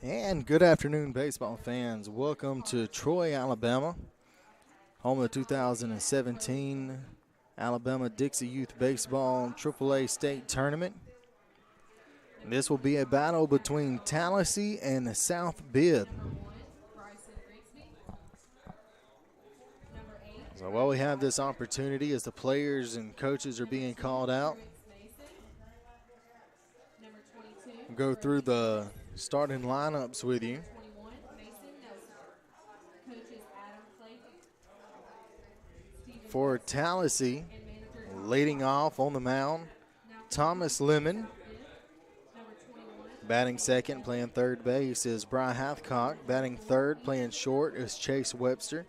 And good afternoon, baseball fans. Welcome to Troy, Alabama, home of the 2017 Alabama-Dixie Youth Baseball AAA State Tournament. This will be a battle between Tallassee and South Bibb. So while we have this opportunity, as the players and coaches are being called out, we'll go through the starting lineups with you. For Tallassee, leading off on the mound, Thomas Lemon. Batting second, playing third base, is Bry Hathcock. Batting third, playing short, is Chase Webster.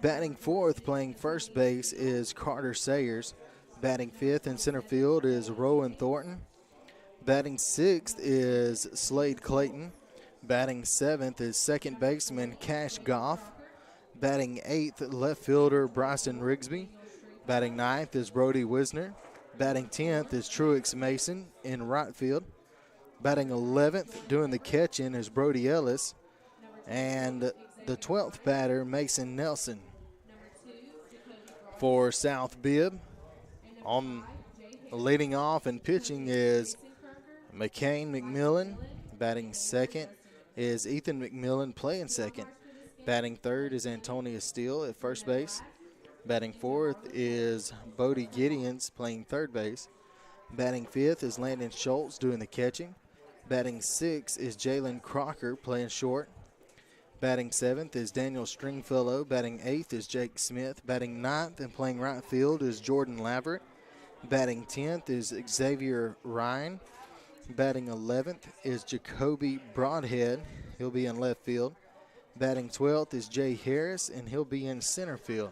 Batting fourth, playing first base, is Carter Sayers. Batting fifth in center field is Rowan Thornton. Batting sixth is Slade Clayton. Batting seventh is second baseman Cash Goff. Batting eighth, left fielder Bryson Rigsby. Batting ninth is Brody Wisner. Batting 10th is Truex Mason in right field. Batting 11th, doing the catching, is Brody Ellis. And the 12th batter, Mason Nelson. For South Bibb, leading off and pitching is McCain McMillan. Batting second is Ethan McMillan, playing second. Batting third is Antonia Steele at first base. Batting fourth is Bodie Gideons, playing third base. Batting fifth is Landon Schultz, doing the catching. Batting sixth is Jalen Crocker, playing short. Batting seventh is Daniel Stringfellow. Batting eighth is Jake Smith. Batting ninth and playing right field is Jordan Laverett. Batting 10th is Xavier Ryan. Batting 11th is Jacoby Broadhead. He'll be in left field. Batting 12th is Jay Harris, and he'll be in center field.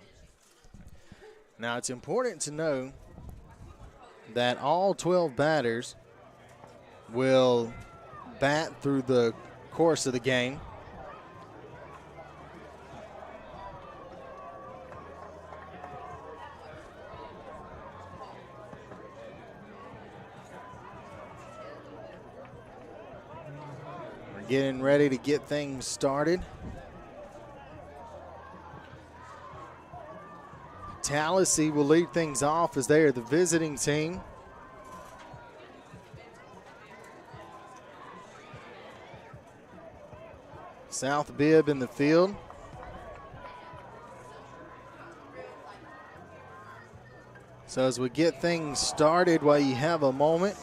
Now, it's important to know that all 12 batters will bat through the course of the game. Getting ready to get things started. Tallassee will lead things off as they are the visiting team. South Bibb in the field. So as we get things started, while you have a moment,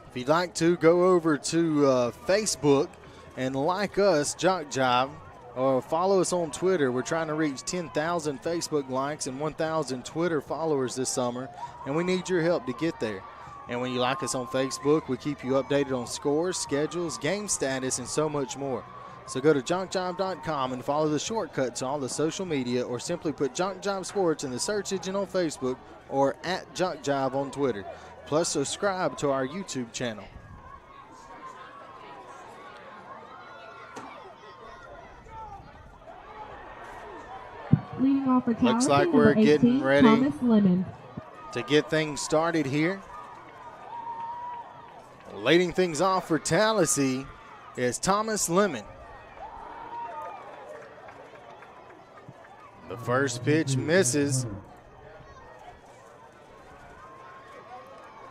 if you'd like to, go over to Facebook and like us, JockJive, or follow us on Twitter. We're trying to reach 10,000 Facebook likes and 1,000 Twitter followers this summer, and we need your help to get there. And when you like us on Facebook, we keep you updated on scores, schedules, game status, and so much more. So go to JockJive.com and follow the shortcut to all the social media, or simply put JockJive Sports in the search engine on Facebook or at JockJive on Twitter. Plus, subscribe to our YouTube channel. Leading off for Tallassee, looks like we're 18, getting ready Thomas Lemon. to get things started here. Leading things off for Tallassee is Thomas Lemon. The first pitch misses.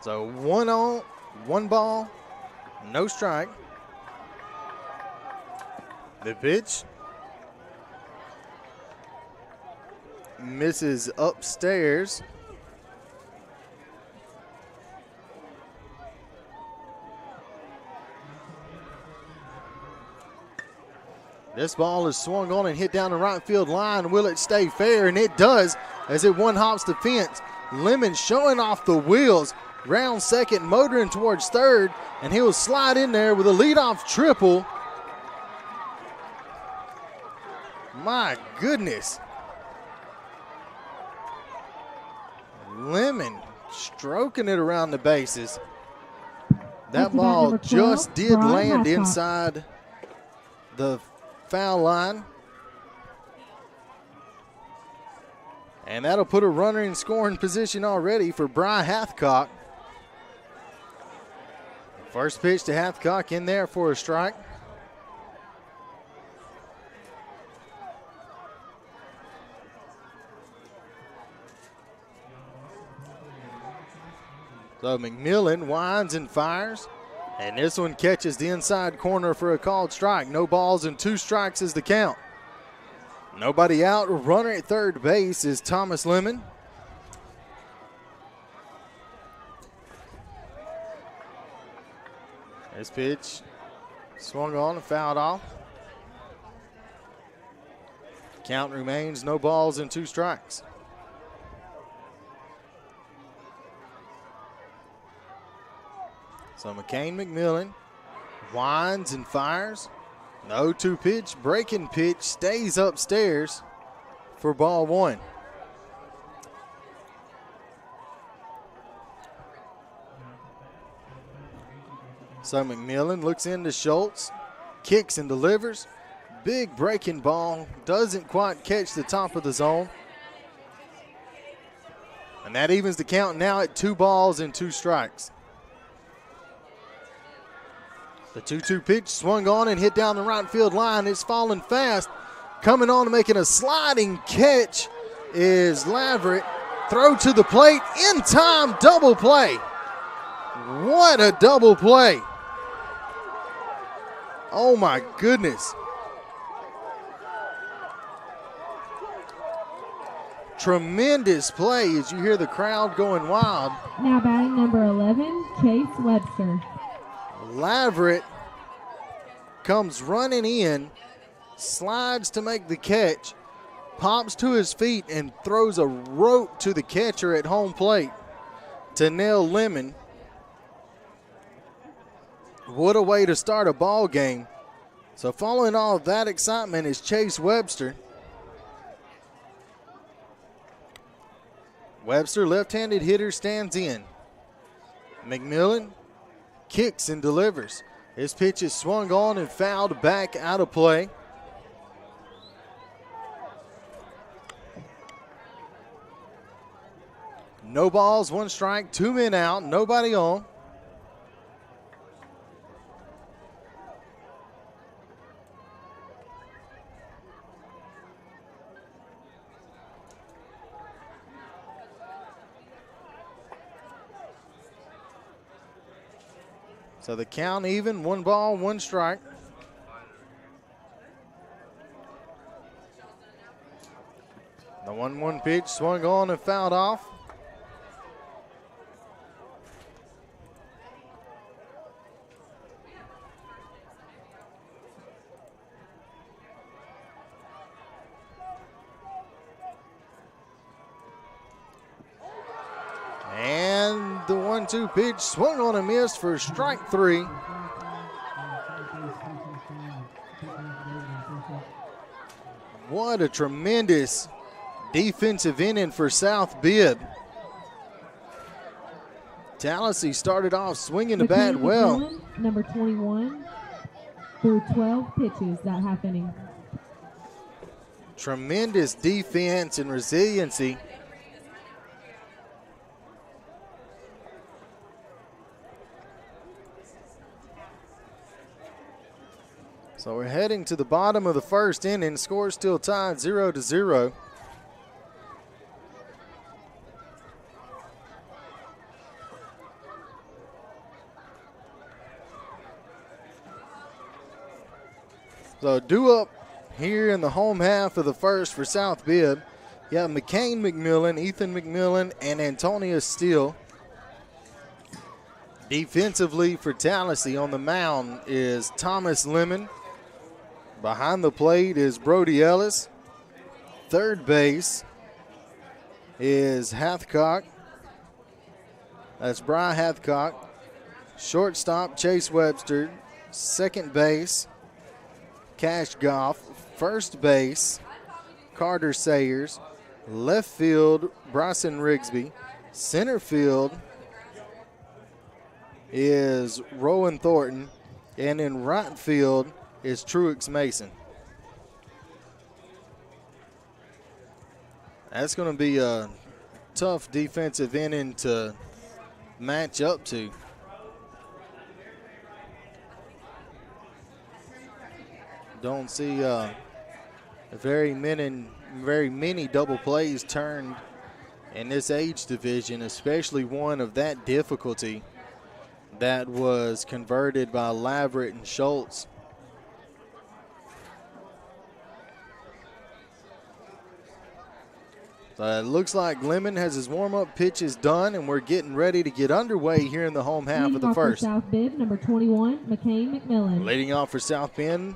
So 1 ball, no strike. The pitch misses upstairs. This ball is swung on and hit down the right field line. Will it stay fair? And it does, as it one-hops the fence. Lemon showing off the wheels. Round second, motoring towards third, and he will slide in there with a leadoff triple. My goodness. Lemon stroking it around the bases. That ball 12, just did Brian land Hathcock. inside the foul line. And that'll put a runner in scoring position already for Bry Hathcock. First pitch to Hathcock in there for a strike. So McMillan winds and fires, and this one catches the inside corner for a called strike. No balls and 2 strikes is the count. Nobody out. Runner at third base is Thomas Lemon. This pitch swung on and fouled off. Count remains no balls and 2 strikes. So McCain-McMillan winds and fires. No 2-pitch, breaking pitch, stays upstairs for ball 1. So McMillan looks into Schultz, kicks and delivers. Big breaking ball, doesn't quite catch the top of the zone. And that evens the count now at 2 balls and 2 strikes. The 2-2 pitch swung on and hit down the right field line. It's falling fast. Coming on and making a sliding catch is Laverett. Throw to the plate, in time, double play. What a double play. Oh my goodness. Tremendous play as you hear the crowd going wild. Now batting number 11, Chase Webster. Laverett comes running in, slides to make the catch, pops to his feet and throws a rope to the catcher at home plate to nail Lemon. What a way to start a ball game. So following all of that excitement is Chase Webster. Webster, left-handed hitter, stands in. McMillan kicks and delivers. His pitch is swung on and fouled back out of play. No balls, 1 strike, 2 men out, nobody on. So the count even, 1 ball, 1 strike. The 1-1 pitch swung on and fouled off. And the 1-2 pitch swung on and missed for strike 3. What a tremendous defensive inning for South Bibb. Tallassee started off swinging the bat well. Number 21 through 12 pitches that half inning. Tremendous defense and resiliency. So we're heading to the bottom of the first inning. Score still tied 0-0. So due up here in the home half of the first for South Bibb. You have McCain McMillan, Ethan McMillan, and Antonia Steele. Defensively for Tallassee on the mound is Thomas Lemon. Behind the plate is Brody Ellis. Third base is Hathcock. That's Bry Hathcock. Shortstop, Chase Webster. Second base, Cash Goff. First base, Carter Sayers. Left field, Bryson Rigsby. Center field is Rowan Thornton. And in right field is Truex Mason. That's going to be a tough defensive inning to match up to. Don't see very many double plays turned in this age division, especially one of that difficulty that was converted by Laverett and Schultz. So it looks like Lemon has his warm-up pitches done, and we're getting ready to get underway here in the home half of the first. South Bibb, number 21, McCain McMillan. Leading off for South Bend,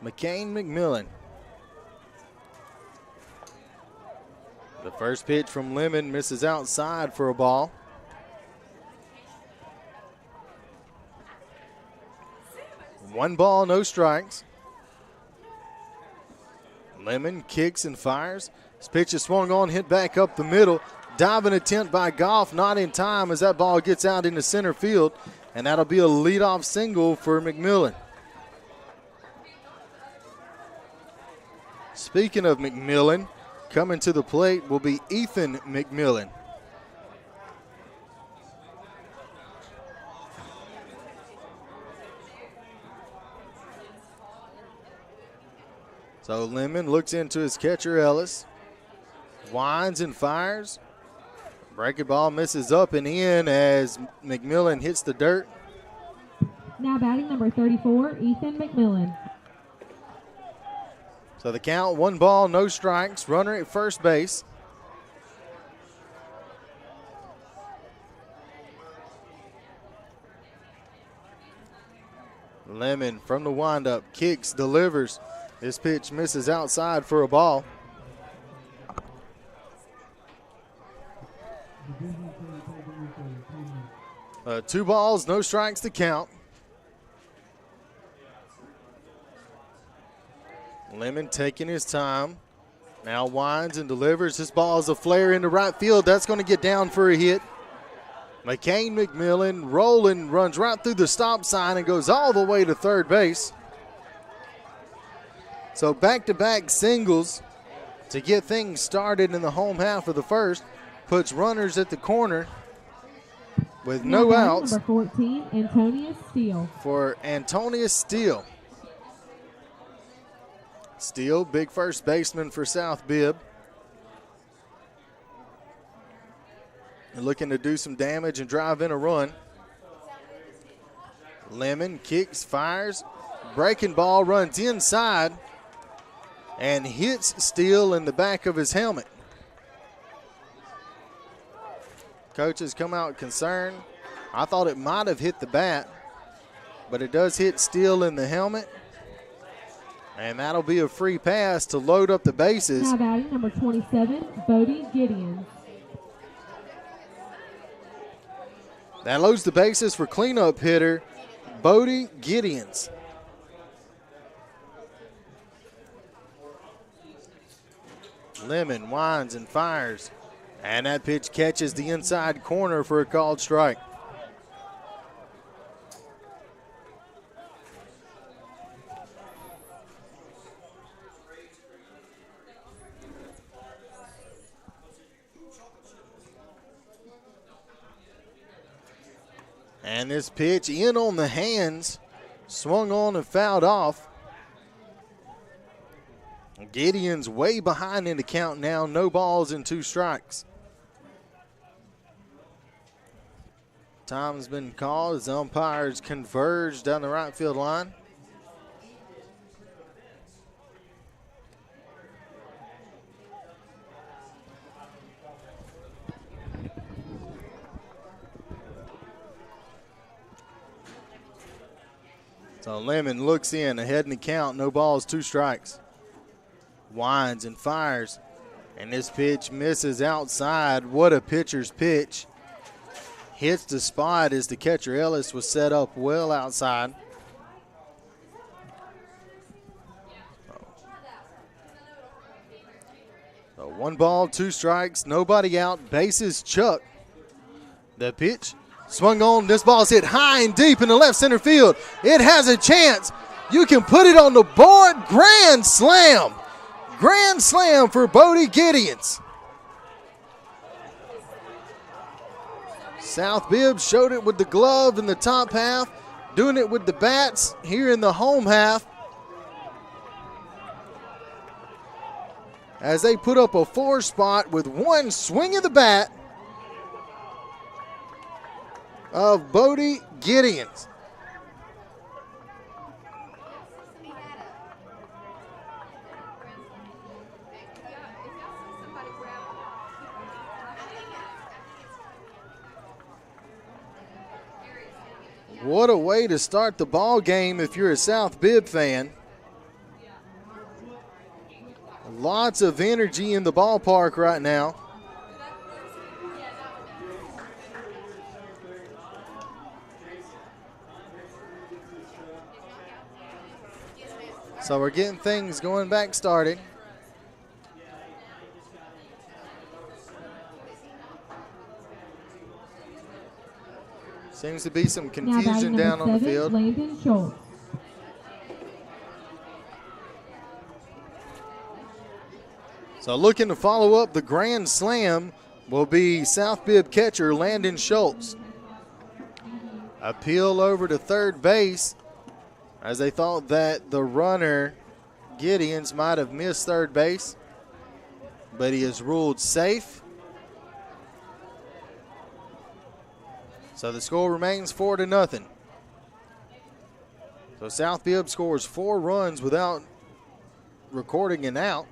McCain McMillan. The first pitch from Lemon misses outside for a ball. One ball, no strikes. Lemon kicks and fires. This pitch is swung on, hit back up the middle. Diving attempt by Goff, not in time as that ball gets out into center field, and that'll be a leadoff single for McMillan. Speaking of McMillan, coming to the plate will be Ethan McMillan. So Lemon looks into his catcher Ellis. Winds and fires. Breaking ball misses up and in as McMillan hits the dirt. Now batting number 34, Ethan McMillan. So the count, 1 ball, no strikes. Runner at first base. Lemon from the windup, kicks, delivers. This pitch misses outside for a ball. Two balls, no strikes to count. Lemon taking his time. Now winds and delivers. This ball is a flare into right field. That's going to get down for a hit. McCain McMillan rolling, runs right through the stop sign and goes all the way to third base. So back-to-back singles to get things started in the home half of the first. Puts runners at the corner with no outs. Number 14, Antonius Steele. For Antonius Steele. Steele, big first baseman for South Bibb. Looking to do some damage and drive in a run. Lemon kicks, fires. Breaking ball runs inside and hits Steele in the back of his helmet. Coaches come out concerned. I thought it might have hit the bat, but it does hit Steele in the helmet. And that'll be a free pass to load up the bases. Now batting number 27, Bodie Gideon. That loads the bases for cleanup hitter Bodie Gideons. Lemon winds and fires. And that pitch catches the inside corner for a called strike. And this pitch in on the hands, swung on and fouled off. Gideon's way behind in the count now, no balls and 2 strikes. Time's been called as umpires converge down the right field line. So Lemon looks in, ahead in the count, no balls, 2 strikes. Winds and fires, and this pitch misses outside. What a pitcher's pitch. Hits the spot as the catcher Ellis was set up well outside. So 1 ball, 2 strikes, nobody out, bases Chuck. The pitch swung on, this ball's hit high and deep in the left center field. It has a chance. You can put it on the board. Grand slam. Grand slam for Bodie Gideons. South Bibb showed it with the glove in the top half, doing it with the bats here in the home half. as they put up a 4 spot with one swing of the bat of Bodie Gideons. What a way to start the ball game if you're a South Bibb fan. Lots of energy in the ballpark right now. So we're getting things going back started. Seems to be some confusion down on the field. Landon Schultz. So looking to follow up the grand slam will be South Bibb catcher Landon Schultz. Appeal over to third base as they thought that the runner Gideons might have missed third base, but he is ruled safe. So the score remains 4-0. So South Bibb scores 4 runs without recording an out.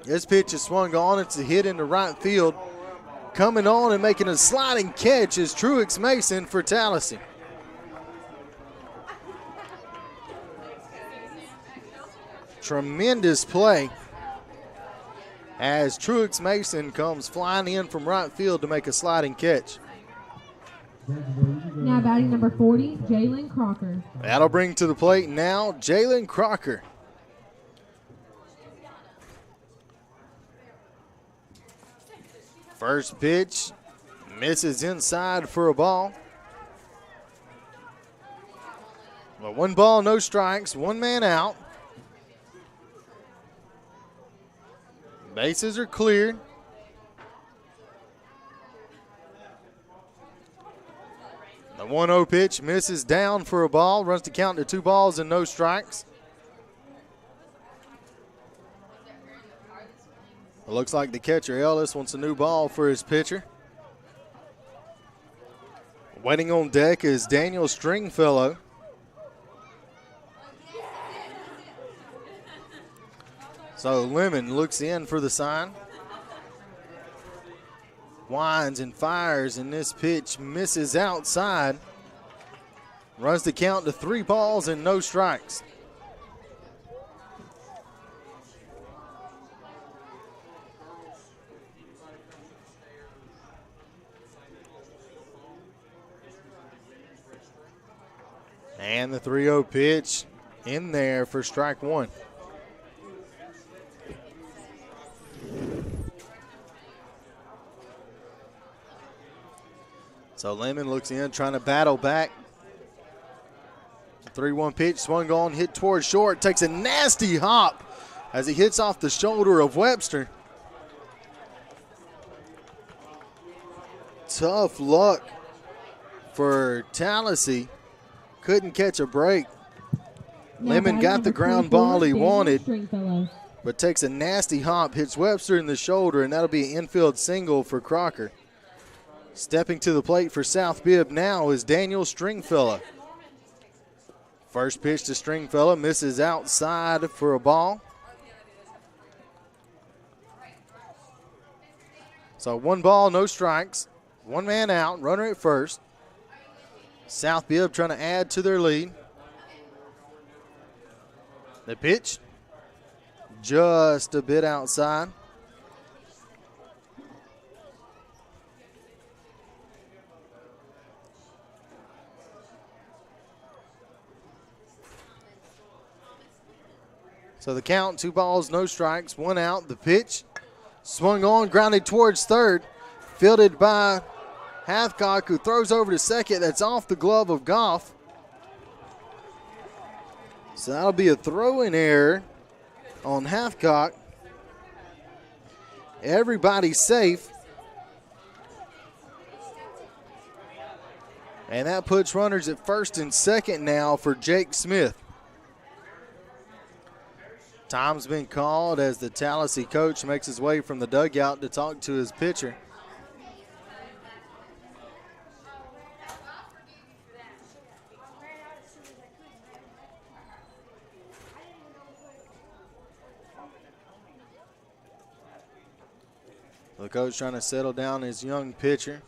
This pitch is swung on. It's a hit into right field. Coming on and making a sliding catch is Truex Mason for Tallassee. Tremendous play as Truex Mason comes flying in from right field to make a sliding catch. Now batting number 40, Jalen Crocker. That'll bring to the plate now Jalen Crocker. First pitch misses inside for a ball. But 1 ball, no strikes, 1 man out. Bases are cleared. The 1-0 pitch misses down for a ball, runs to count to 2 balls and no strikes. It looks like the catcher, Ellis, wants a new ball for his pitcher. Waiting on deck is Daniel Stringfellow. So Lemon looks in for the sign. Winds and fires, and this pitch misses outside. Runs the count to 3 balls and no strikes. And the 3-0 pitch in there for strike 1. So Lemon looks in, trying to battle back. 3-1 pitch, swung on, hit towards short, takes a nasty hop as he hits off the shoulder of Webster. Tough luck for Tallassee. Couldn't catch a break. Lemon got the ground ball he wanted, but takes a nasty hop, hits Webster in the shoulder, and that'll be an infield single for Crocker. Stepping to the plate for South Bibb now is Daniel Stringfellow. First pitch to Stringfellow, misses outside for a ball. So 1 ball, no strikes, 1 man out, runner at first. South Bibb trying to add to their lead. The pitch, just a bit outside. So the count, 2 balls, no strikes, 1 out. The pitch, swung on, grounded towards third. Fielded by Hathcock, who throws over to second. That's off the glove of Goff. So that'll be a throw-in error on Hathcock. Everybody's safe. And that puts runners at first and second now for Jake Smith. Time's been called as the Tallassee coach makes his way from the dugout to talk to his pitcher. The coach trying to settle down his young pitcher.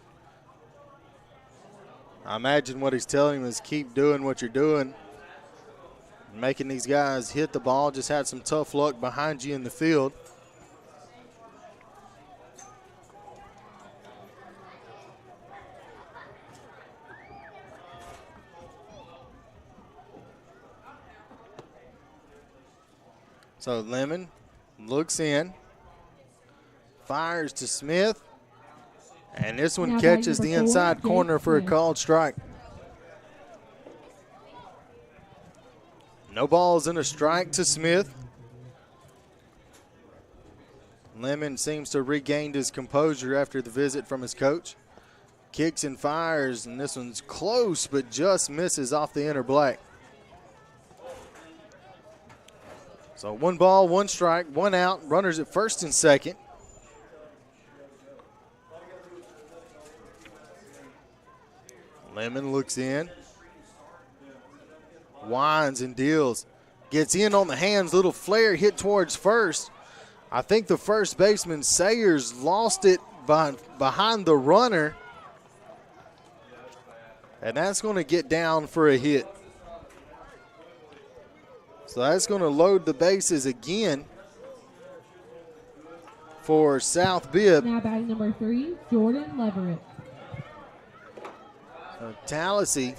I imagine what he's telling him is keep doing what you're doing. Making these guys hit the ball. Just had some tough luck behind you in the field. So Lemon looks in, fires to Smith, and this one catches the inside corner for a called strike. No balls and a strike to Smith. Lemon seems to have regained his composure after the visit from his coach. Kicks and fires, and this one's close but just misses off the inner black. So 1 ball, 1 strike, 1 out. Runners at first and second. Lemon looks in. Winds and deals. Gets in on the hands. Little flare hit towards first. I think the first baseman, Sayers, lost it behind the runner. And that's going to get down for a hit. So that's going to load the bases again for South Bibb. Now batting number 3, Jordan Leverett. So Tallassee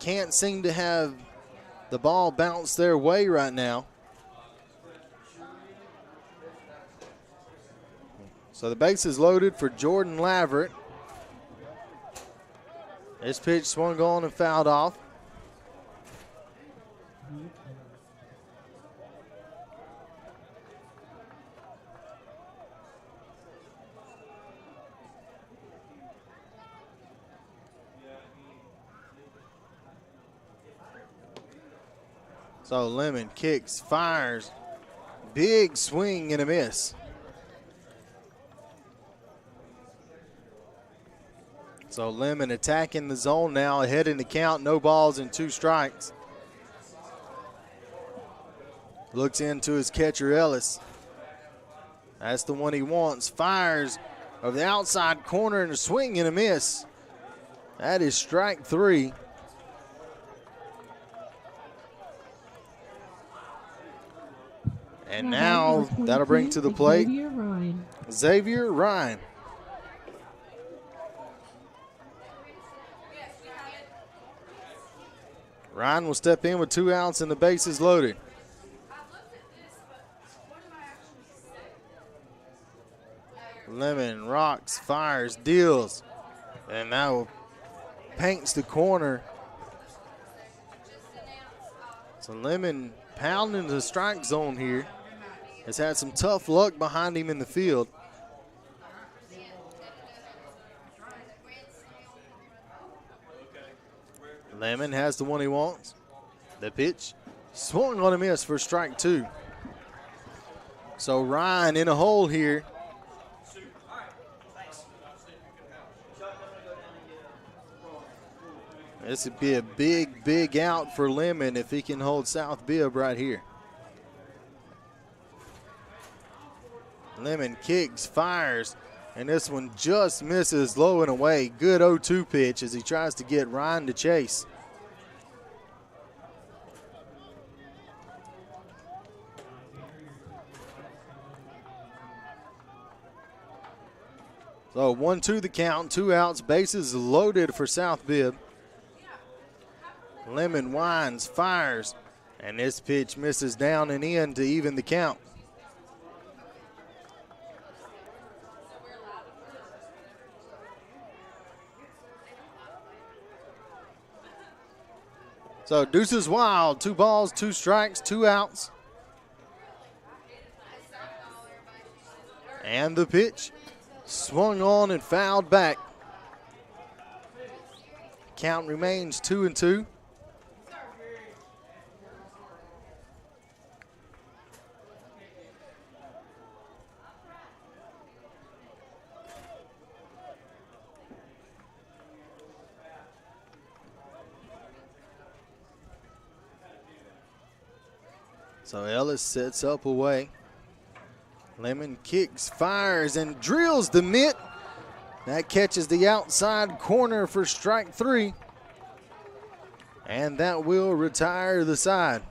can't seem to have the ball bounce their way right now. So the base is loaded for Jordan Leverett. This pitch swung on and fouled off. So Lemon kicks, fires, big swing and a miss. So Lemon attacking the zone now, ahead in the count, no balls and 2 strikes. Looks into his catcher Ellis. That's the one he wants. Fires of the outside corner and a swing and a miss. That is strike 3. And now that'll bring to the plate Xavier Ryan. Ryan will step in with 2 outs and the bases loaded. Lemon rocks, fires, deals, and now paints the corner. So Lemon pounding the strike zone here. Has had some tough luck behind him in the field. Lemon has the one he wants. The pitch swung on a miss for strike 2. So Ryan in a hole here. This would be a big, big out for Lemon if he can hold South Bibb right here. Lemon kicks, fires, and this one just misses low and away. Good 0-2 pitch as he tries to get Ryan to chase. So 1-2 the count, 2 outs, bases loaded for South Bibb. Lemon winds, fires, and this pitch misses down and in to even the count. So deuces wild, 2 balls, 2 strikes, 2 outs. And the pitch swung on and fouled back. Count remains 2-2. So Ellis sets up away. Lemon kicks, fires, and drills the mitt. That catches the outside corner for strike 3. And that will retire the side.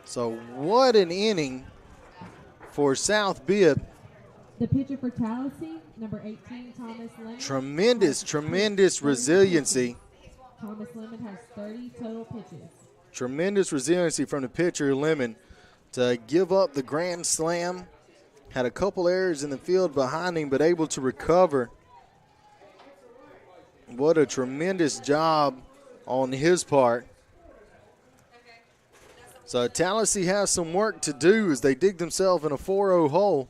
So what an inning for South Bibb. The pitcher for Tallassee, number 18, Thomas Lemon. Tremendous resiliency. Thomas Lemon has 30 total pitches. Tremendous resiliency from the pitcher, Lemon, to give up the grand slam. Had a couple errors in the field behind him, but able to recover. What a tremendous job on his part. So Tallassee has some work to do as they dig themselves in a 4-0 hole.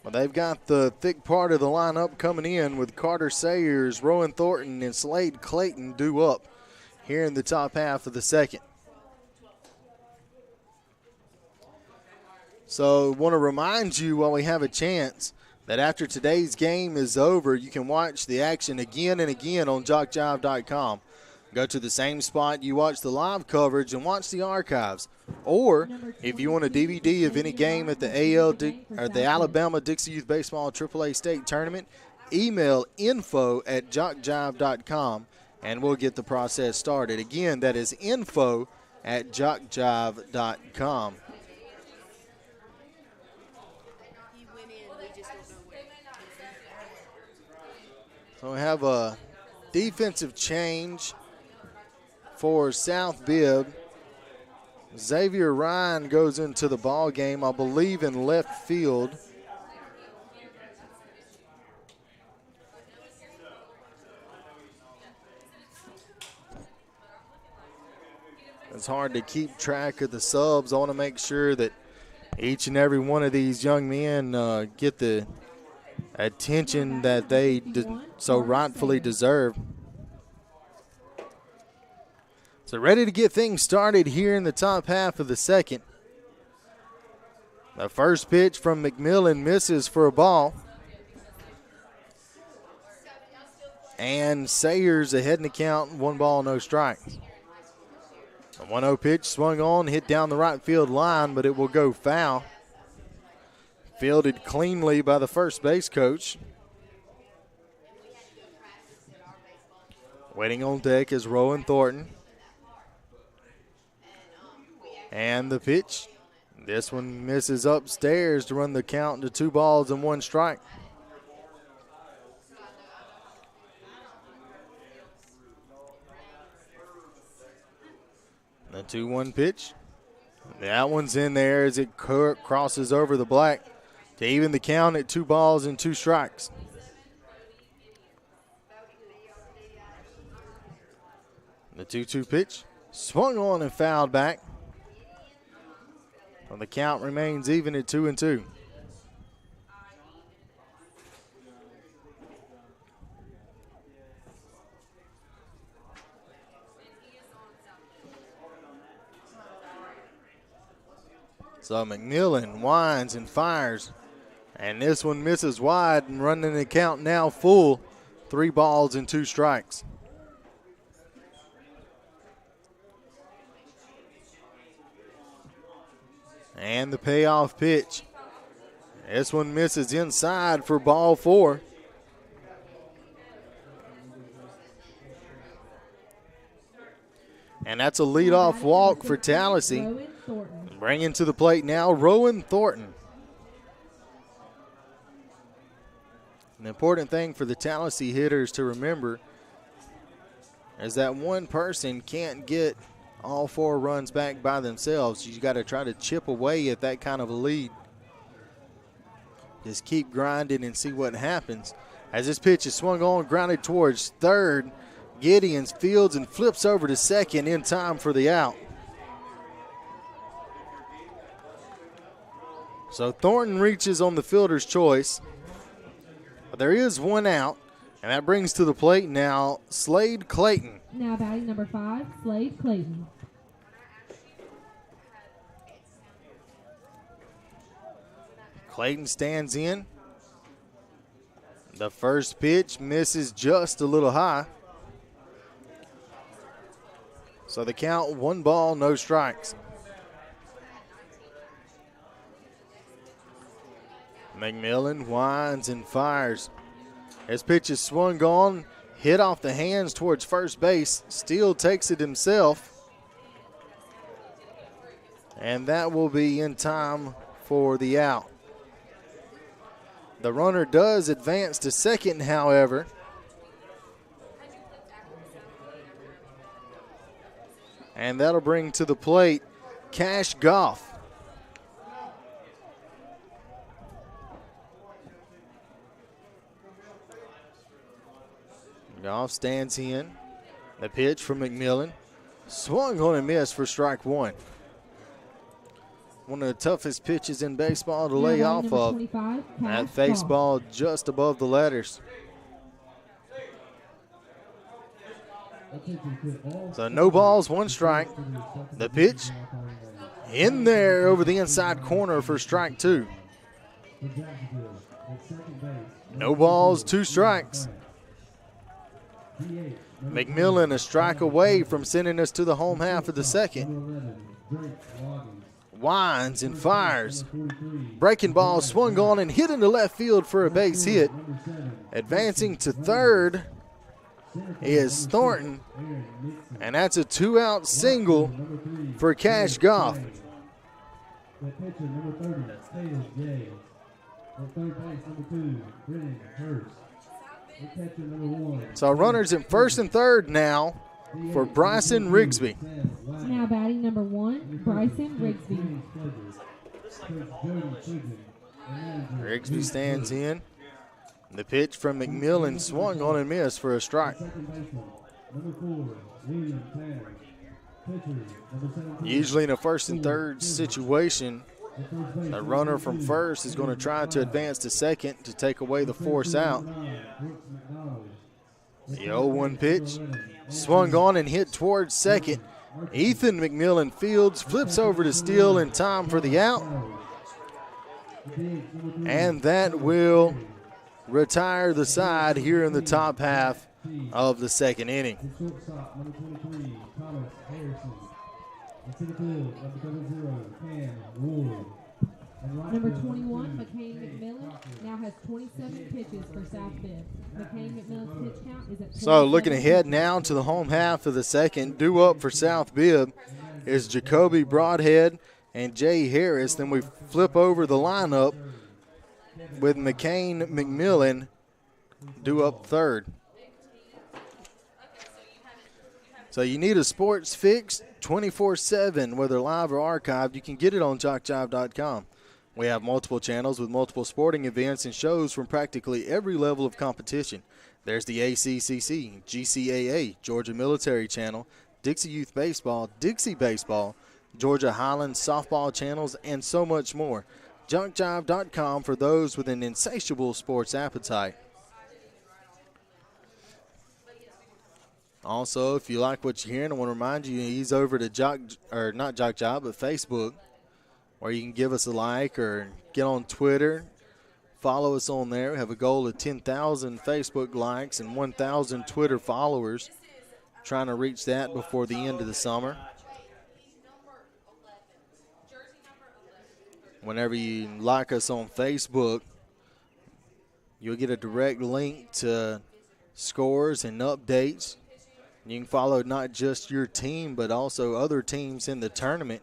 Well, they've got the thick part of the lineup coming in with Carter Sayers, Rowan Thornton, and Slade Clayton due up here in the top half of the second. So want to remind you while we have a chance that after today's game is over, you can watch the action again and again on JockJive.com. Go to the same spot you watch the live coverage and watch the archives. Or if you want a DVD of any game at the Alabama Dixie Youth Baseball AAA State Tournament, email info@jockjive.com and we'll get the process started. Again, that is info@jockjive.com. So we have a defensive change for South Bibb. Xavier Ryan goes into the ball game, I believe, in left field. It's hard to keep track of the subs. I want to make sure that each and every one of these young men get the attention that they so rightfully deserve. So ready to get things started here in the top half of the second. The first pitch from McMillan misses for a ball. And Sayers ahead in the count, 1 ball, no strikes. The 1-0 pitch swung on, hit down the right field line, but it will go foul. Fielded cleanly by the first base coach. Waiting on deck is Rowan Thornton. And the pitch. This one misses upstairs to run the count to 2 balls and 1 strike. The 2-1 pitch. That one's in there as it crosses over the black to even the count at 2 balls and 2 strikes. The 2-2 pitch swung on and fouled back. Well, the count remains even at 2-2. So McMillan winds and fires. And this one misses wide and running the count now full. 3 balls and 2 strikes. And the payoff pitch. This one misses inside for ball 4. And that's a leadoff walk for Tallassee. Bringing to the plate now, Rowan Thornton. An important thing for the Tallassee hitters to remember is that one person can't get all 4 runs back by themselves. You got to try to chip away at that kind of a lead. Just keep grinding and see what happens. As this pitch is swung on, grounded towards third, Gideons fields and flips over to second in time for the out. So Thornton reaches on the fielder's choice. But there is 1 out, and that brings to the plate now Slade Clayton. Now batting number 5, Slade Clayton. Clayton stands in. The first pitch misses just a little high. So the count, 1 ball, no strikes. McMillan winds and fires. His pitch is swung on, hit off the hands towards first base. Steele takes it himself. And that will be in time for the out. The runner does advance to second, however. And that'll bring to the plate Cash Goff. Goff stands in. The pitch from McMillan. Swung on and missed for strike 1. One of the toughest pitches in baseball to lay off of. That face ball just above the letters. So no balls, 1 strike. The pitch in there over the inside corner for strike 2. No balls, 2 strikes. McMillan a strike away from sending us to the home half of the second. Winds and fires. Breaking ball swung on and hit into left field for a base hit. Advancing to third is Thornton, and that's a 2-out single for Cash Goff. So runners at first and third now for Bryson Rigsby. Now batting number 1, Bryson Rigsby. Rigsby stands in. The pitch from McMillan swung on and missed for a strike. Usually in a first and third situation, the runner from first is going to try to advance to second to take away the force out. The 0-1 pitch swung on and hit towards second. Ethan McMillan fields, flips over to Steele in time for the out. And that will retire the side here in the top half of the second inning. Number 21, McCain McMillan, now has 27 pitches for South Bibb. McCain McMillan's pitch count is at 27. So looking ahead now to the home half of the second, due up for South Bibb is Jacoby Broadhead and Jay Harris. Then we flip over the lineup with McCain McMillan due up third. So you need a sports fix 24/7, whether live or archived. You can get it on JockJive.com. We have multiple channels with multiple sporting events and shows from practically every level of competition. There's the ACCC, GCAA, Georgia Military Channel, Dixie Youth Baseball, Dixie Baseball, Georgia Highlands softball channels, and so much more. JockJive.com for those with an insatiable sports appetite. Also, if you like what you're hearing, I want to remind you, he's over to not JockJive, but Facebook, where you can give us a like or get on Twitter. Follow us on there. We have a goal of 10,000 Facebook likes and 1,000 Twitter followers. Trying to reach that before the end of the summer. Whenever you like us on Facebook, you'll get a direct link to scores and updates. You can follow not just your team, but also other teams in the tournament.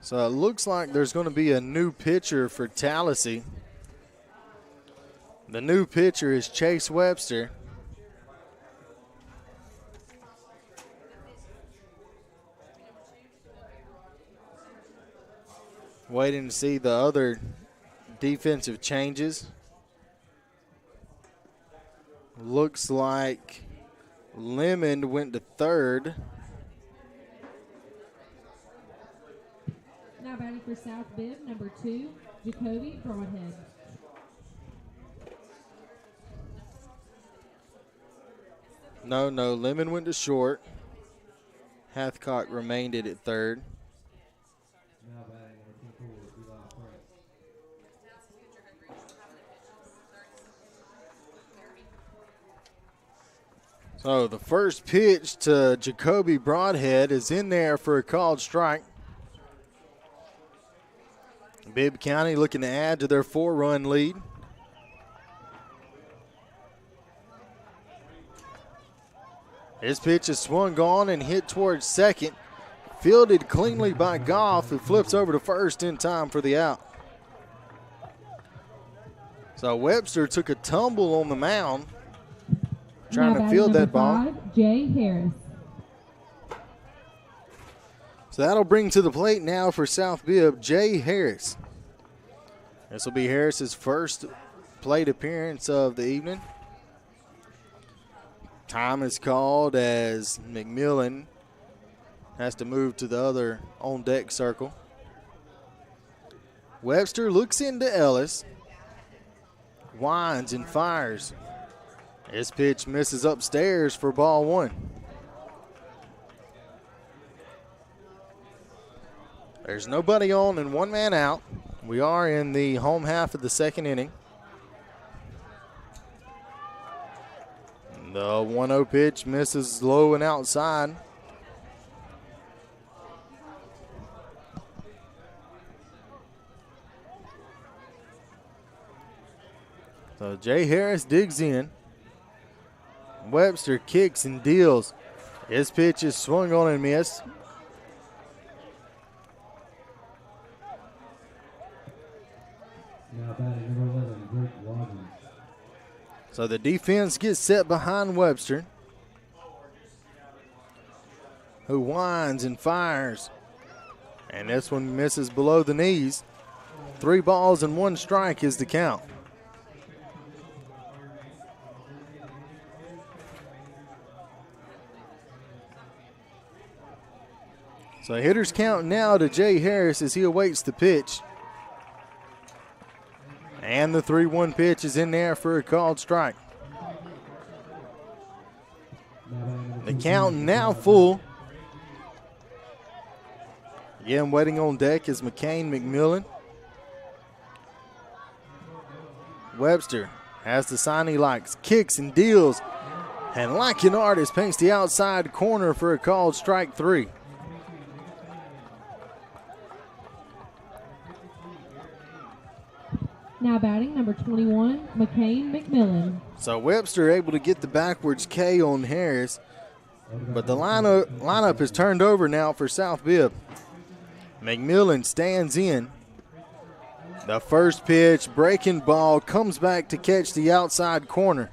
So it looks like there's going to be a new pitcher for Tallassee. The new pitcher is Chase Webster. Waiting to see the other defensive changes. Looks like Lemon went to third. Now batting for South Bibb, number 2, Jacoby Broadhead. No, Lemon went to short. Hathcock remained it at third. So the first pitch to Jacoby Broadhead is in there for a called strike. Bibb County looking to add to their 4-run lead. His pitch is swung on and hit towards second. Fielded cleanly by Goff, who flips over to first in time for the out. So Webster took a tumble on the mound, trying to field that ball. 5, Jay Harris. So that'll bring to the plate now for South Bibb, Jay Harris. This will be Harris's first plate appearance of the evening. Time is called as McMillan has to move to the other on-deck circle. Webster looks into Ellis, winds and fires. His pitch misses upstairs for ball one. There's nobody on and one man out. We are in the home half of the second inning. The 1-0 pitch misses low and outside. So Jay Harris digs in. Webster kicks and deals. His pitch is swung on and missed. Now batting number 11, Drake Rogers. So the defense gets set behind Webster, who winds and fires. And this one misses below the knees. 3 balls and 1 strike is the count. So hitters count now to Jay Harris as he awaits the pitch. And the 3-1 pitch is in there for a called strike. The count now full. Again, waiting on deck is McCain McMillan. Webster has the sign he likes, kicks and deals. And like an artist, paints the outside corner for a called strike 3. Now batting number 21, McCain McMillan. So Webster able to get the backwards K on Harris, but the lineup is turned over now for South Bibb. McMillan stands in. The first pitch, breaking ball, comes back to catch the outside corner.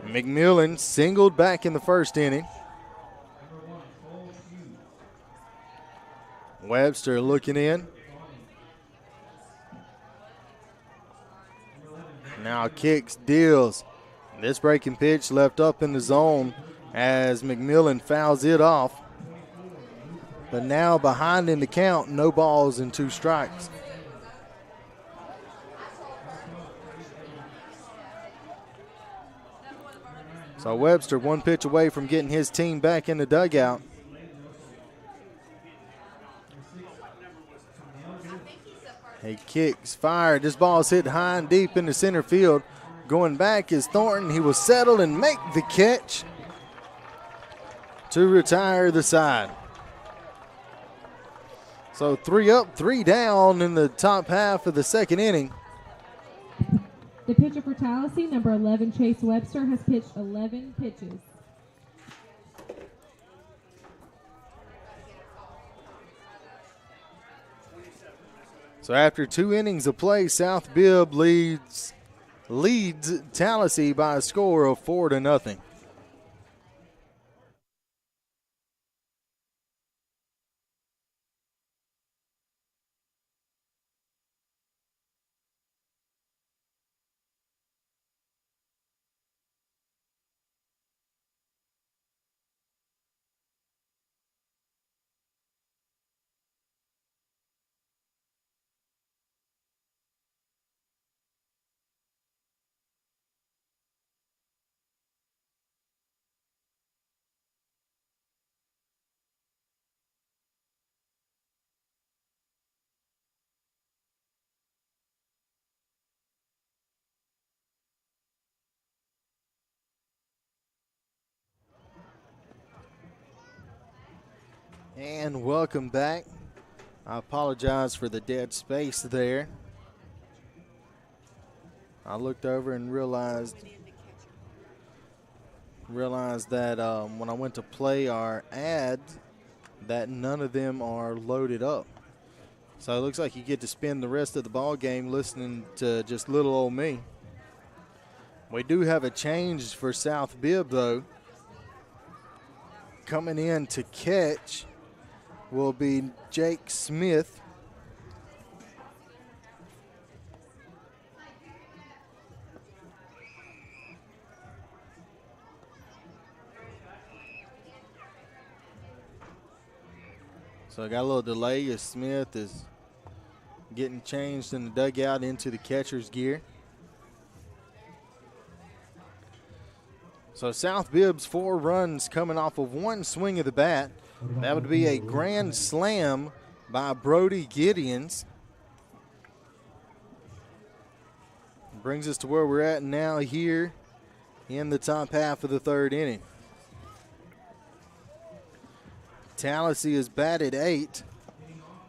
McMillan singled back in the first inning. Webster looking in. Now kicks, deals. This breaking pitch left up in the zone as McMillan fouls it off. But now behind in the count, no balls and 2 strikes. So Webster 1 pitch away from getting his team back in the dugout. He kicks, fired. This ball is hit high and deep into center field. Going back is Thornton. He will settle and make the catch to retire the side. So 3 up, 3 down in the top half of the second inning. The pitcher for Tallassee, number 11, Chase Webster, has pitched 11 pitches. So after 2 innings of play, South Bibb leads Tallassee by a score of 4-0. And welcome back. I apologize for the dead space there. I looked over and realized that when I went to play our ads, that none of them are loaded up. So it looks like you get to spend the rest of the ball game listening to just little old me. We do have a change for South Bibb, though. Coming in to catch will be Jake Smith. So I got a little delay as Smith is getting changed in the dugout into the catcher's gear. So South Bibb's 4 runs coming off of one swing of the bat. That would be a grand slam by Brody Gideons. Brings us to where we're at now here in the top half of the 3rd inning. Tallassee is batted 8.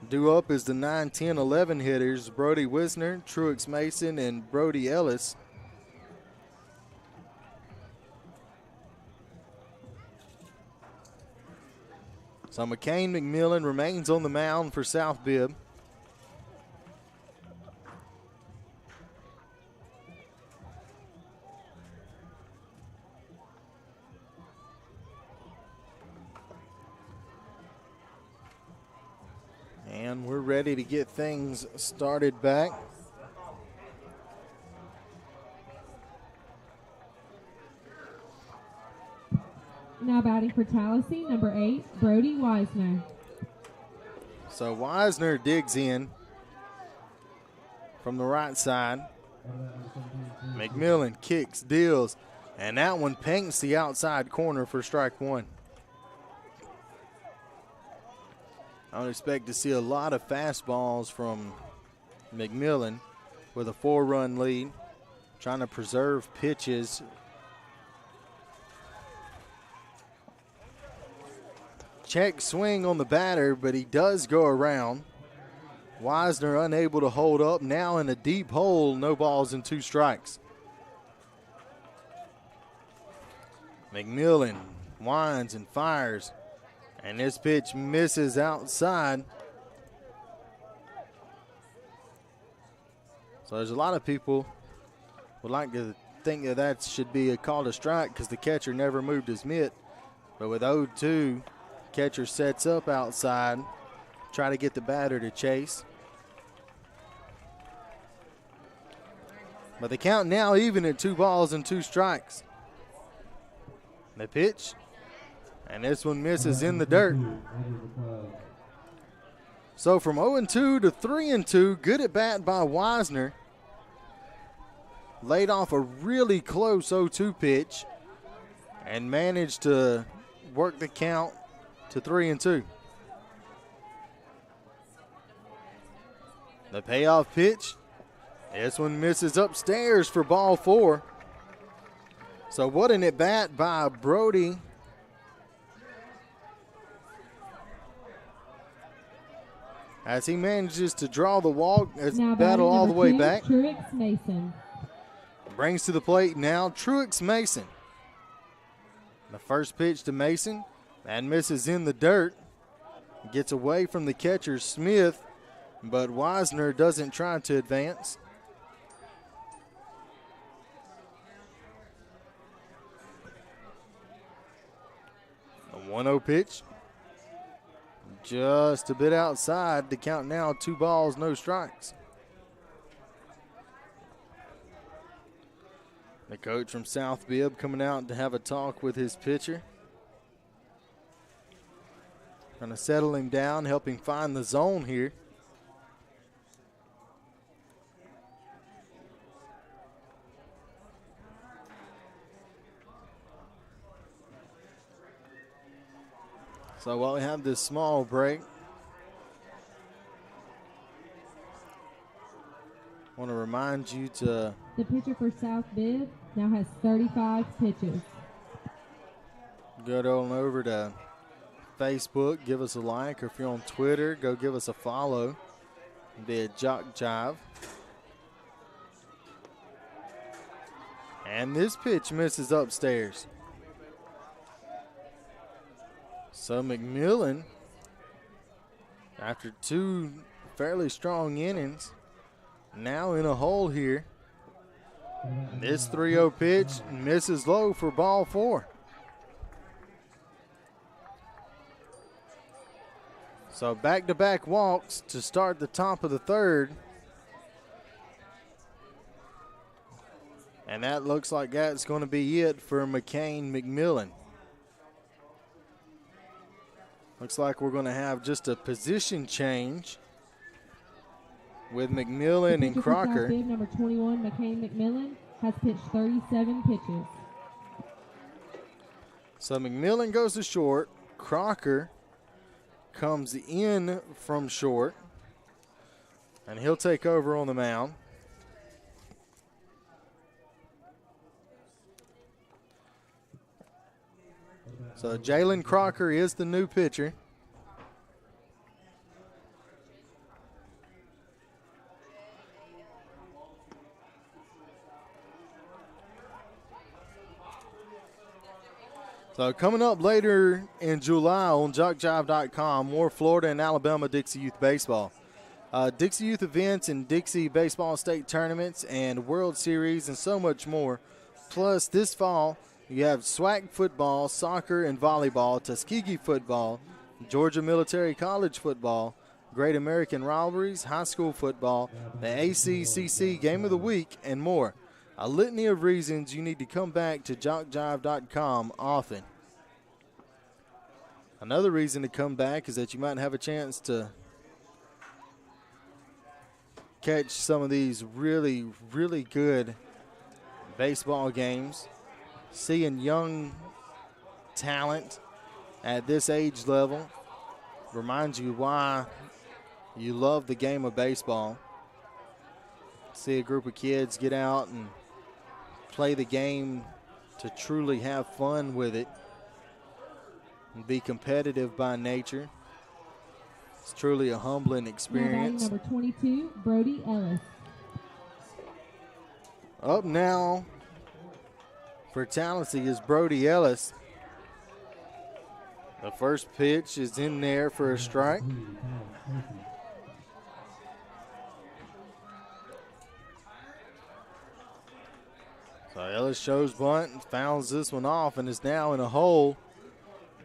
Due up is the 9, 10, 11 hitters, Brody Wisner, Truex Mason, and Brody Ellis. So McCain McMillan remains on the mound for South Bibb. And we're ready to get things started back. Now batting for Tallassee, number 8, Brody Wisner. So Wisner digs in from the right side. McMillan kicks, deals, and that one paints the outside corner for strike 1. I would expect to see a lot of fastballs from McMillan with a 4-run lead, trying to preserve pitches. Check swing on the batter, but he does go around. Wisner unable to hold up, now in a deep hole, no balls and 2 strikes. McMillan winds and fires, and this pitch misses outside. So there's a lot of people would like to think that should be a call to strike because the catcher never moved his mitt. But with 0-2, catcher sets up outside, try to get the batter to chase. But the count now even at 2 balls and 2 strikes. The pitch, and this one misses in the dirt. So from 0-2 to 3-2, good at bat by Wisner. Laid off a really close 0-2 pitch and managed to work the count to 3-2. The payoff pitch, this one misses upstairs for ball 4. So what an at bat by Brody. As he manages to draw the walk, as battle all the way back. Truex Mason. Brings to the plate now Truex Mason. The first pitch to Mason, that misses in the dirt. Gets away from the catcher Smith, but Wisner doesn't try to advance. The 1-0 pitch. Just a bit outside. The count now 2 balls, no strikes. The coach from South Bibb coming out to have a talk with his pitcher. Trying to settle him down, help him find the zone here. So while we have this small break, I want to remind you to... The pitcher for South Bibb now has 35 pitches. Go on over to Facebook, give us a like. Or if you're on Twitter, go give us a follow via JockJive. And this pitch misses upstairs. So McMillan, after 2 fairly strong innings, now in a hole here. This 3-0 pitch misses low for ball 4. So back-to-back walks to start the top of the 3rd. And that looks like that's going to be it for McCain McMillan. Looks like we're going to have just a position change with McMillan and Crocker. Bibb, number 21, McCain McMillan, has pitched 37 pitches. So McMillan goes to short. Crocker comes in from short, and he'll take over on the mound. So Jalen Crocker is the new pitcher. So coming up later in July on JockJive.com, more Florida and Alabama Dixie Youth Baseball. Dixie Youth events and Dixie Baseball State Tournaments and World Series and so much more. Plus this fall, you have SWAC football, soccer, and volleyball, Tuskegee football, Georgia Military College football, Great American Rivalries, high school football, the ACCC Game of the Week, and more. A litany of reasons you need to come back to JockJive.com often. Another reason to come back is that you might have a chance to catch some of these really, really good baseball games. Seeing young talent at this age level reminds you why you love the game of baseball. See a group of kids get out and play the game to truly have fun with it and be competitive by nature. It's truly a humbling experience. Number 22, Brody Ellis. Up now for Tallassee is Brody Ellis. The first pitch is in there for a strike. So Ellis shows bunt and fouls this one off and is now in a hole.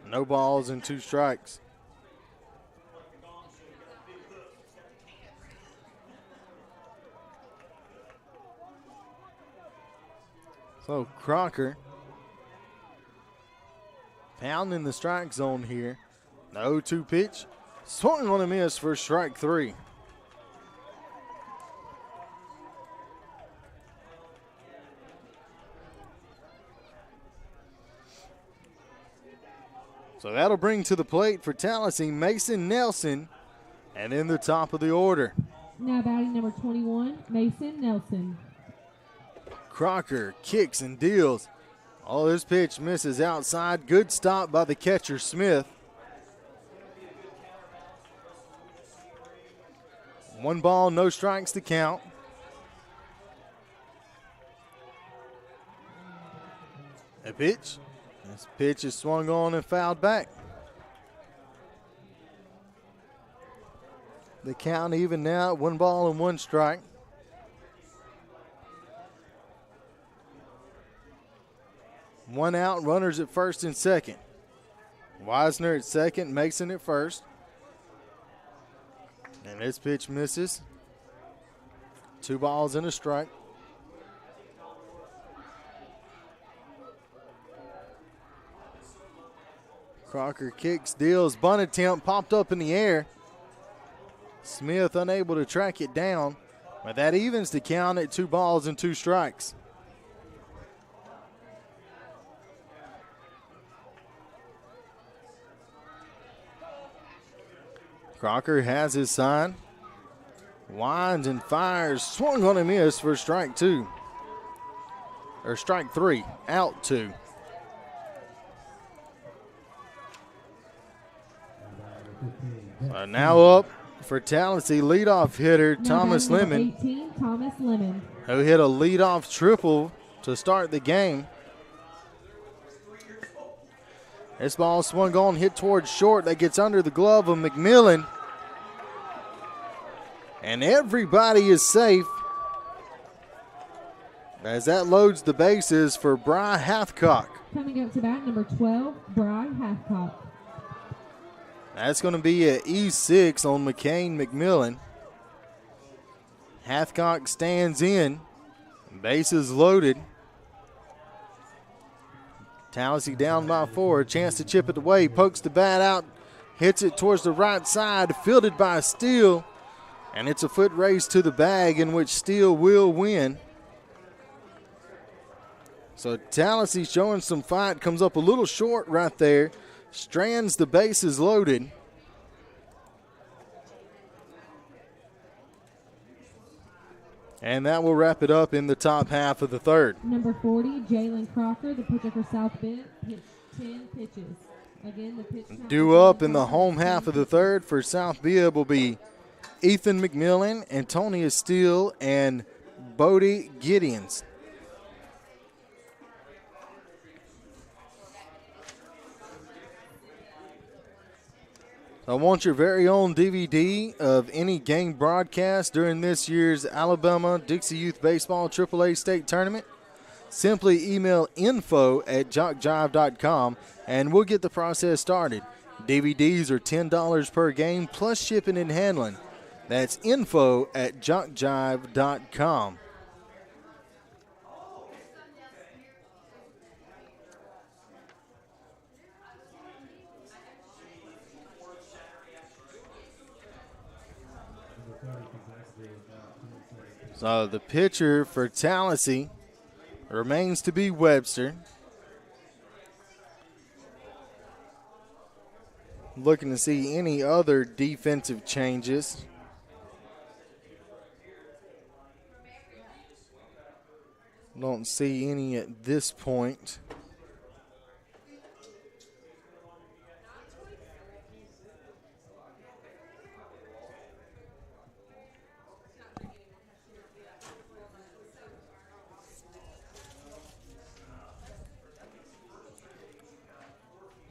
No balls and 2 strikes. So Crocker pounding the strike zone here. The 0-2 pitch. Swung on a miss for strike 3. So that'll bring to the plate for Tallassee Mason Nelson, and in the top of the order. Now batting number 21, Mason Nelson. Crocker kicks and deals. Oh, this pitch misses outside. Good stop by the catcher, Smith. 1 ball, no strikes to count. A pitch. This pitch is swung on and fouled back. The count even now, 1 ball and 1 strike. One out, runners at first and second. Wisner at second, Mason at first. And this pitch misses. 2 balls and a strike. Crocker kicks, deals, bunt attempt popped up in the air. Smith unable to track it down, but that evens the count at 2 balls and 2 strikes. Crocker has his sign. Winds and fires, swung on a miss for strike 2. Or strike 3, out 2. Now up for Tallassee, leadoff hitter Thomas Number Lemon, 18, Thomas Lemon. who hit a leadoff triple to start the game. This ball swung on, hit towards short. That gets under the glove of McMillan. And everybody is safe as that loads the bases for Bry Hathcock. Coming up to bat, number 12, Bry Hathcock. That's going to be an E6 on McCain McMillan. Hathcock stands in. Bases loaded. Tallassee down by 4. A chance to chip it away. Pokes the bat out. Hits it towards the right side. Fielded by Steele. And it's a foot race to the bag in which Steele will win. So Tallassee showing some fight. Comes up a little short right there. Strands the bases loaded. And that will wrap it up in the top half of the third. Number 40, Jalen Crocker, the pitcher for South Bibb, pitched 10 pitches. Again, the pitch count Due for up in the home half of the third for South Bibb will be Ethan McMillan, Antonia Steele, and Bodie Gideons. I want your very own DVD of any game broadcast during this year's Alabama-Dixie Youth Baseball AAA State Tournament. Simply email info@jockjive.com and we'll get the process started. DVDs are $10 per game plus shipping and handling. That's info@jockjive.com. So the pitcher for Tallassee remains to be Webster. Looking to see any other defensive changes. Don't see any at this point.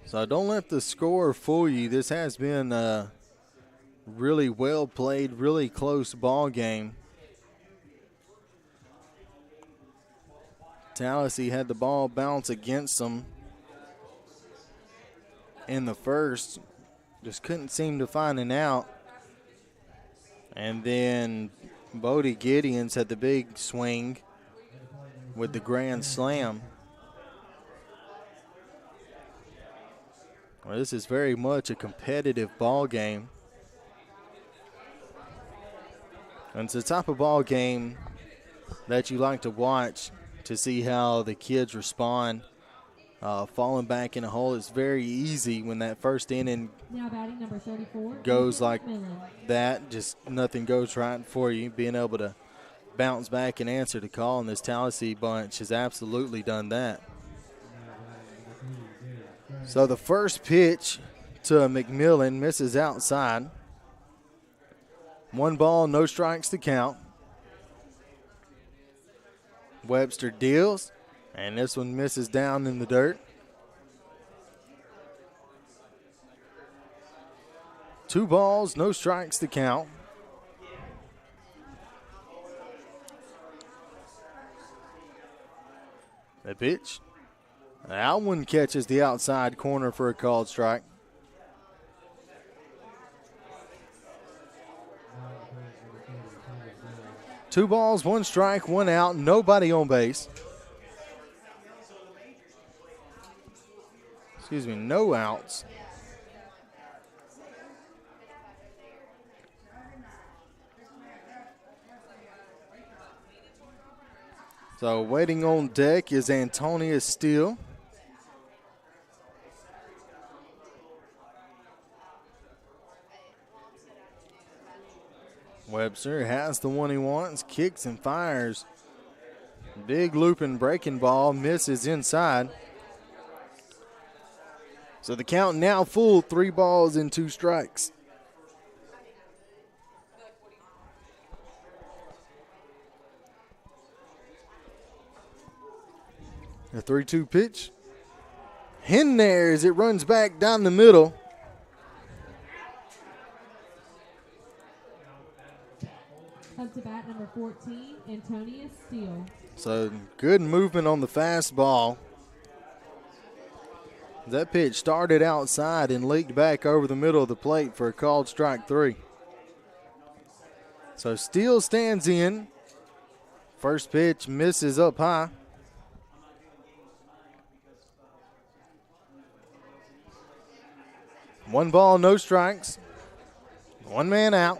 So don't let the score fool you. This has been a really well played, really close ball game. Tallassee had the ball bounce against them in the first. Just couldn't seem to find an out. And then Bodie Gideons had the big swing with the grand slam. Well, this is very much a competitive ball game. And it's the type of ball game that you like to watch to see how the kids respond. Falling back in a hole, it's very easy when that first inning now batting number 34, goes like McMillan. that. Just nothing goes right for you. Being able to bounce back and answer the call, and this Tallassee bunch has absolutely done that. So the first pitch to McMillan misses outside. 1 ball, no strikes to count. Webster deals, and this one misses down in the dirt. 2 balls, no strikes to count. The pitch. That one catches the outside corner for a called strike. Two balls, 1 strike, 1 out, nobody on base. Excuse me, no outs. So waiting on deck is Antonia Steele. Webster has the one he wants, kicks and fires. Big looping breaking ball, misses inside. So the count now full, 3 balls and 2 strikes. A 3-2 pitch. In there as it runs back down the middle. Up to bat number 14, Antonia Steele. So good movement on the fastball. That pitch started outside and leaked back over the middle of the plate for a called strike 3. So Steele stands in. First pitch misses up high. One ball, no strikes. One man out.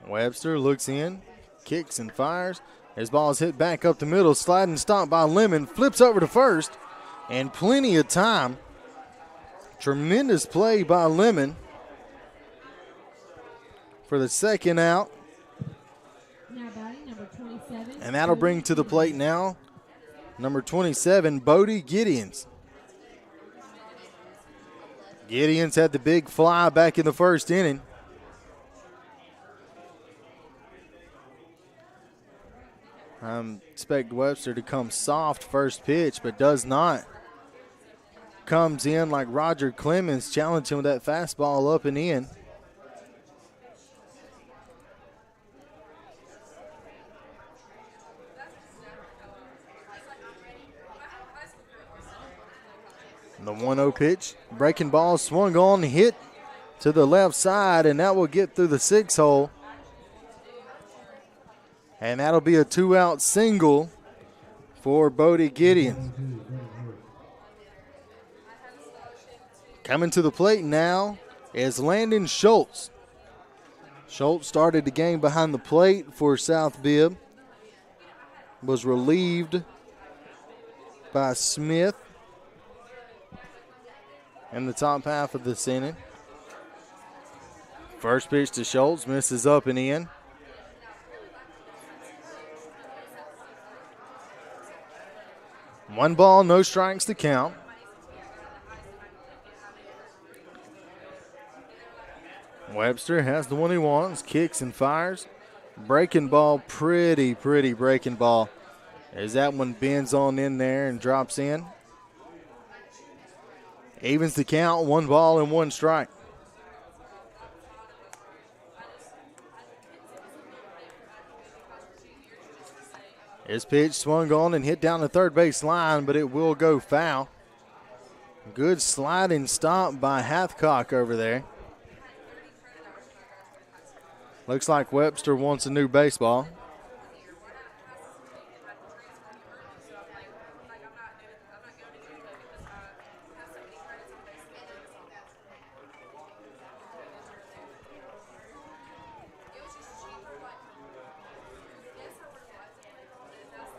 Webster looks in, kicks and fires. His ball is hit back up the middle, sliding stop by Lemon, flips over to first, and plenty of time. Tremendous play by Lemon for the second out. Now batting number 27. And that'll bring to the plate now number 27, Bodie Gideons. Gideons had the big fly back in the first inning. I expect Webster to come soft first pitch, but does not. Comes in like Roger Clemens, challenging with that fastball up and in. The 1-0 pitch, breaking ball swung on, hit to the left side, and that will get through the 6 hole. And that'll be a 2-out single for Bodie Gideon. Coming to the plate now is Landon Schultz. Schultz started the game behind the plate for South Bibb. Was relieved by Smith in the top half of this inning. First pitch to Schultz, misses up and in. One ball, no strikes to count. Webster has the one he wants, kicks and fires. Breaking ball, pretty breaking ball. As that one bends on in there and drops in. Evens the count, 1 ball and 1 strike. His pitch swung on and hit down the third base line, but it will go foul. Good sliding stop by Hathcock over there. Looks like Webster wants a new baseball.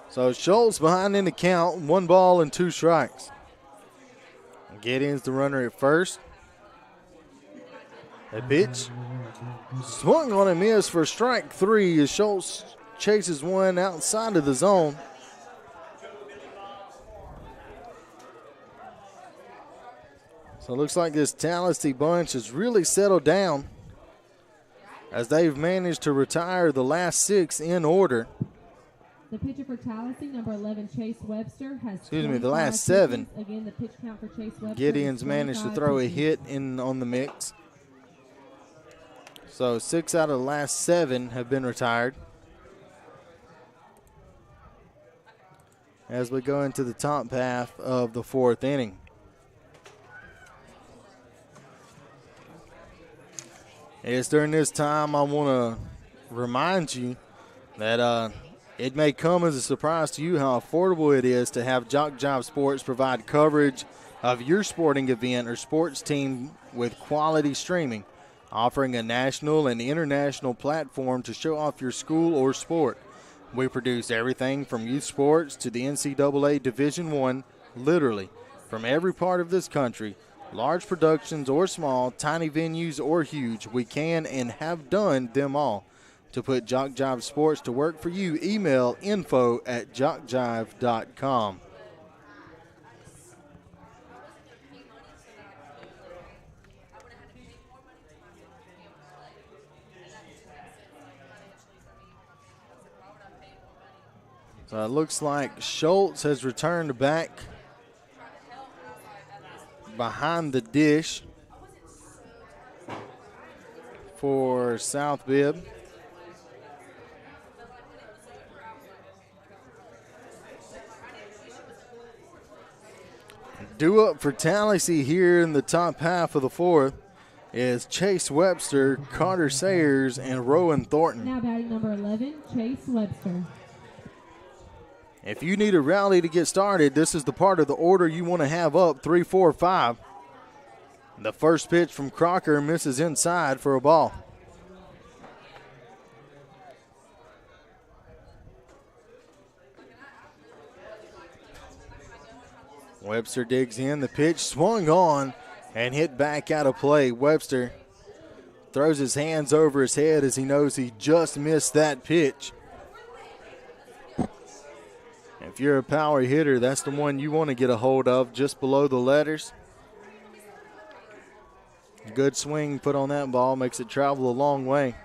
So Schultz behind in the count, 1 ball and 2 strikes. Gideon's the runner at first. A pitch. Swung on and missed for strike 3 as Schultz chases one outside of the zone. So it looks like this Tallassee bunch has really settled down as they've managed to retire the last 6 in order. The pitcher for Tallassee, number 11, Chase Webster, has the last 7. pitches. Again, the pitch count for Chase Webster. Gideon's managed to throw a hit in on the mix. So 6 out of the last 7 have been retired. As we go into the top half of the 4th inning. It's during this time I want to remind you that it may come as a surprise to you how affordable it is to have JockJive Sports provide coverage of your sporting event or sports team with quality streaming, offering a national and international platform to show off your school or sport. We produce everything from youth sports to the NCAA Division I, literally, from every part of this country. Large productions or small, tiny venues or huge, we can and have done them all. To put JockJive Sports to work for you, email info@jockjive.com. So it looks like Schultz has returned back behind the dish for South Bibb. Due up for Tallassee here in the top half of the fourth is Chase Webster, Carter Sayers, and Rowan Thornton. Now batting number 11, Chase Webster. If you need a rally to get started, this is the part of the order you want to have up 3, 4, 5. The first pitch from Crocker misses inside for a ball. Webster digs in. The pitch swung on and hit back out of play. Webster throws his hands over his head as he knows he just missed that pitch. If you're a power hitter, that's the one you want to get a hold of just below the letters. Good swing put on that ball, makes it travel a long way.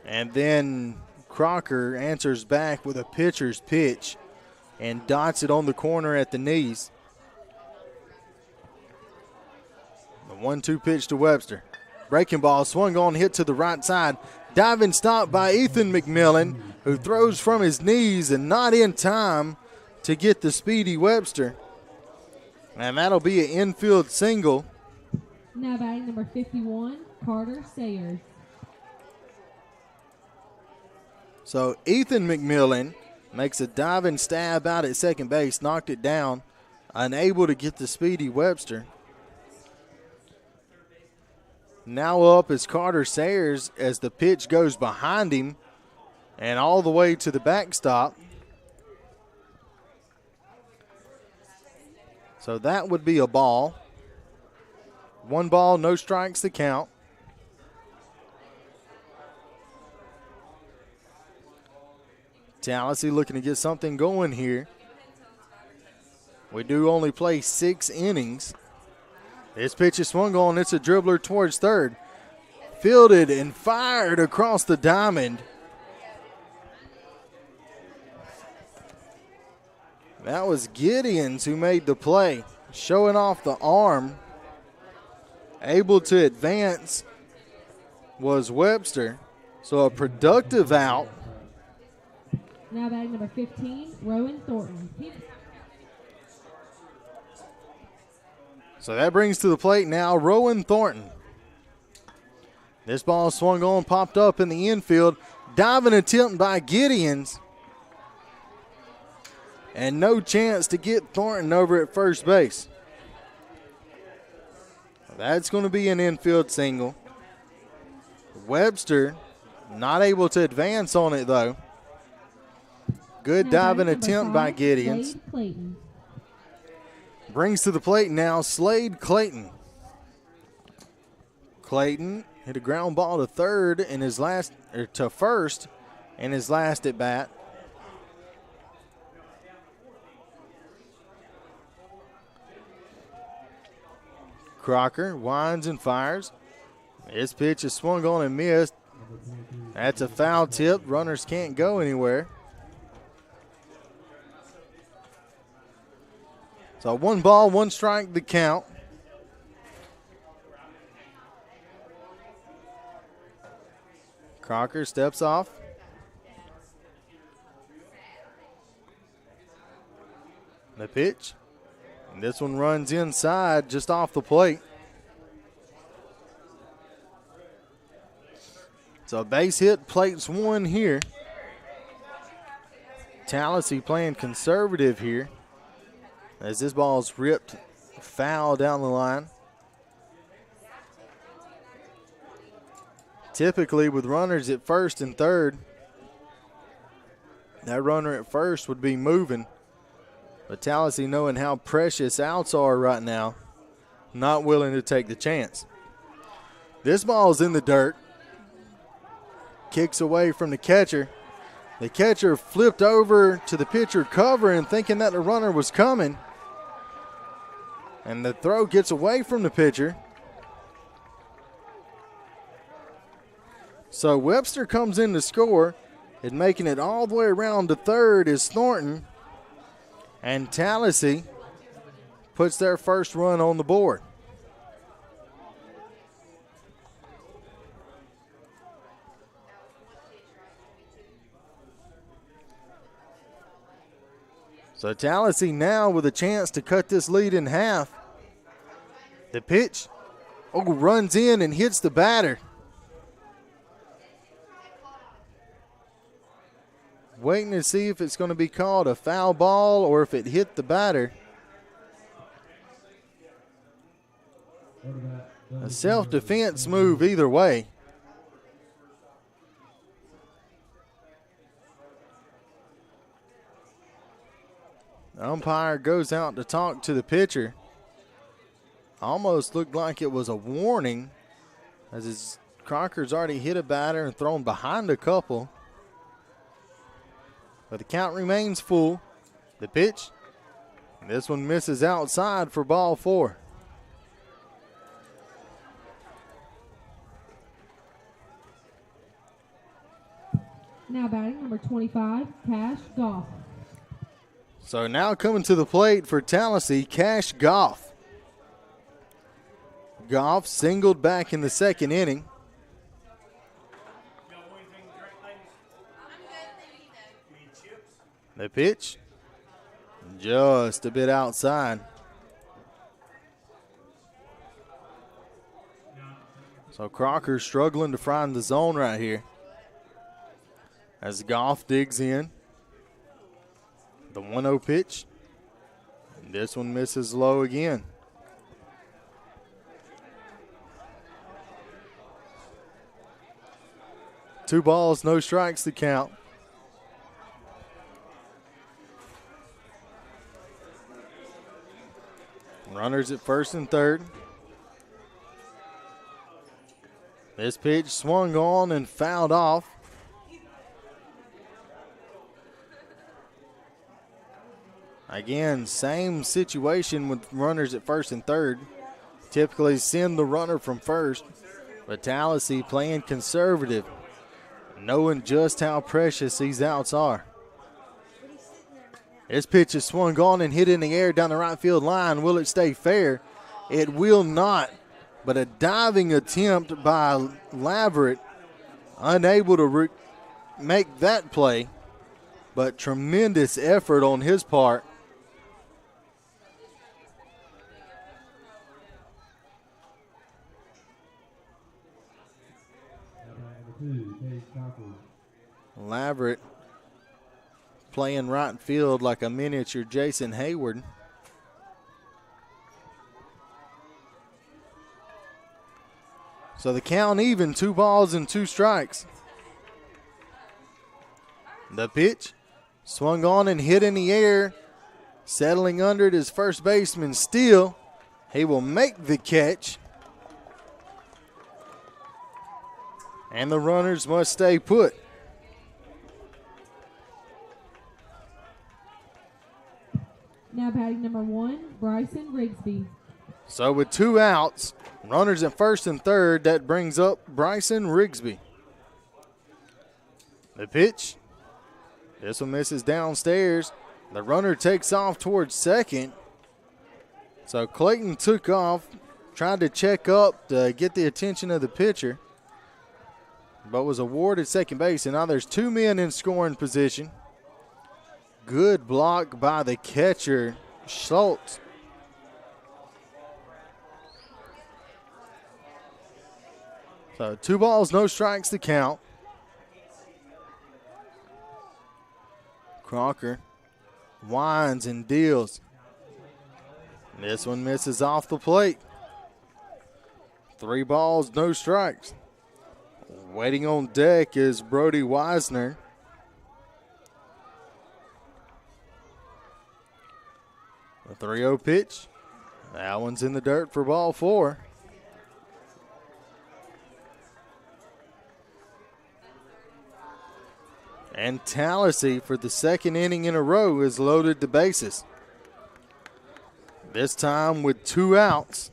And then Crocker answers back with a pitcher's pitch and dots it on the corner at the knees. The 1-2 pitch to Webster. Breaking ball swung on, hit to the right side. Diving stop by Ethan McMillan, who throws from his knees and not in time to get the speedy Webster. And that'll be an infield single. Now batting number 51, Carter Sayers. So Ethan McMillan makes a diving stab out at second base, knocked it down, unable to get the speedy Webster. Now up is Carter Sayers as the pitch goes behind him and all the way to the backstop. So that would be a ball. 1 ball, no strikes to count. Tallassee looking to get something going here. We do only play 6 innings. This pitch is swung on. It's a dribbler towards third. Fielded and fired across the diamond. That was Gideons who made the play, showing off the arm. Able to advance was Webster. So a productive out. Now batting number 15, Rowan Thornton. So that brings to the plate now Rowan Thornton. This ball swung on, popped up in the infield. Diving attempt by Gideons. And no chance to get Thornton over at first base. That's going to be an infield single. Webster not able to advance on it, though. Good diving attempt by Gideons. Brings to the plate now Slade Clayton. Clayton hit a ground ball to third in his last, or to first in his last at bat. Crocker winds and fires. His pitch is swung on and missed. That's a foul tip. Runners can't go anywhere. So 1 ball, 1 strike, the count. Crocker steps off. The pitch. And this one runs inside just off the plate. So base hit, plates 1 here. Tallassee playing conservative here, as this ball's ripped foul down the line. Typically with runners at first and third, that runner at first would be moving. But Tallassee, knowing how precious outs are right now, not willing to take the chance. This ball's in the dirt. kicks away from the catcher. The catcher flipped over to the pitcher covering, thinking that the runner was coming. And the throw gets away from the pitcher. So Webster comes in to score, and making it all the way around to third is Thornton. And Tallassee puts their first run on the board. So Tallassee now with a chance to cut this lead in half. The pitch, runs in and hits the batter. Waiting to see if it's going to be called a foul ball or if it hit the batter. A self-defense move either way. The umpire goes out to talk to the pitcher. Almost looked like it was a warning, as Crocker's already hit a batter and thrown behind a couple. But the count remains full. The pitch, this one misses outside for ball 4. Now batting number 25, Cash Goff. So now coming to the plate for Tallassee, Cash Goff. Goff singled back in the second inning. The pitch, just a bit outside. So Crocker struggling to find the zone right here. As Goff digs in. The 1-0 pitch. And this one misses low again. Two balls, no strikes to count. Runners at first and third. This pitch swung on and fouled off. Again, same situation with runners at first and third. Typically send the runner from first, but Tallassee playing conservative, knowing just how precious these outs are. This pitch is swung on and hit in the air down the right field line. Will it stay fair? It will not, but a diving attempt by Laverett, unable to make that play, but tremendous effort on his part. Laverett playing right field like a miniature Jason Hayward. So the count even, 2 balls and 2 strikes. The pitch swung on and hit in the air. Settling under it is first baseman Steele. He will make the catch. And the runners must stay put. Now batting number 1, Bryson Rigsby. So with 2 outs, runners at first and third, that brings up Bryson Rigsby. The pitch. This one misses downstairs. The runner takes off towards second. So Clayton took off, tried to check up to get the attention of the pitcher, but was awarded second base. And now there's 2 men in scoring position. Good block by the catcher, Schultz. So 2 balls, no strikes to count. Crocker winds and deals. This one misses off the plate. 3 balls, no strikes. Waiting on deck is Brody Wisner. The 3-0 pitch. That one's in the dirt for ball 4. And Tallassee, for the second inning in a row, has loaded the bases. This time with 2 outs.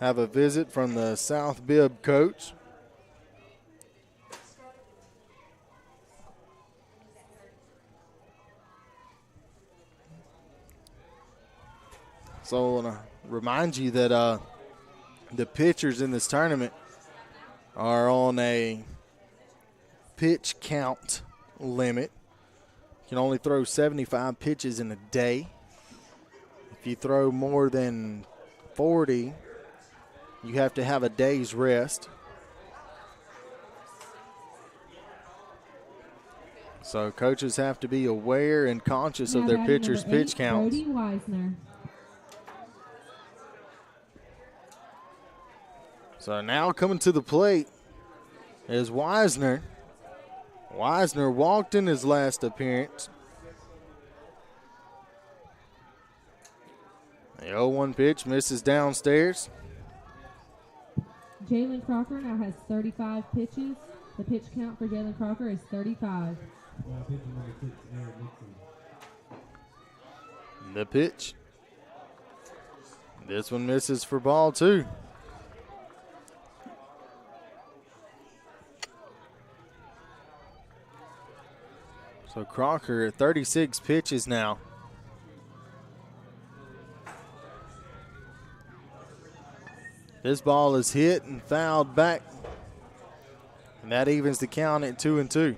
Have a visit from the South Bibb coach. So I want to remind you that the pitchers in this tournament are on a pitch count limit. You can only throw 75 pitches in a day. If you throw more than 40, you have to have a day's rest. So coaches have to be aware and conscious of their pitchers' pitch counts. Brody Weisner. So now coming to the plate is Weisner. Weisner walked in his last appearance. The 0-1 pitch misses downstairs. Jalen Crocker now has 35 pitches. The pitch count for Jalen Crocker is 35. The pitch. This one misses for ball 2. So Crocker at 36 pitches now. This ball is hit and fouled back. And that evens the count at 2-2.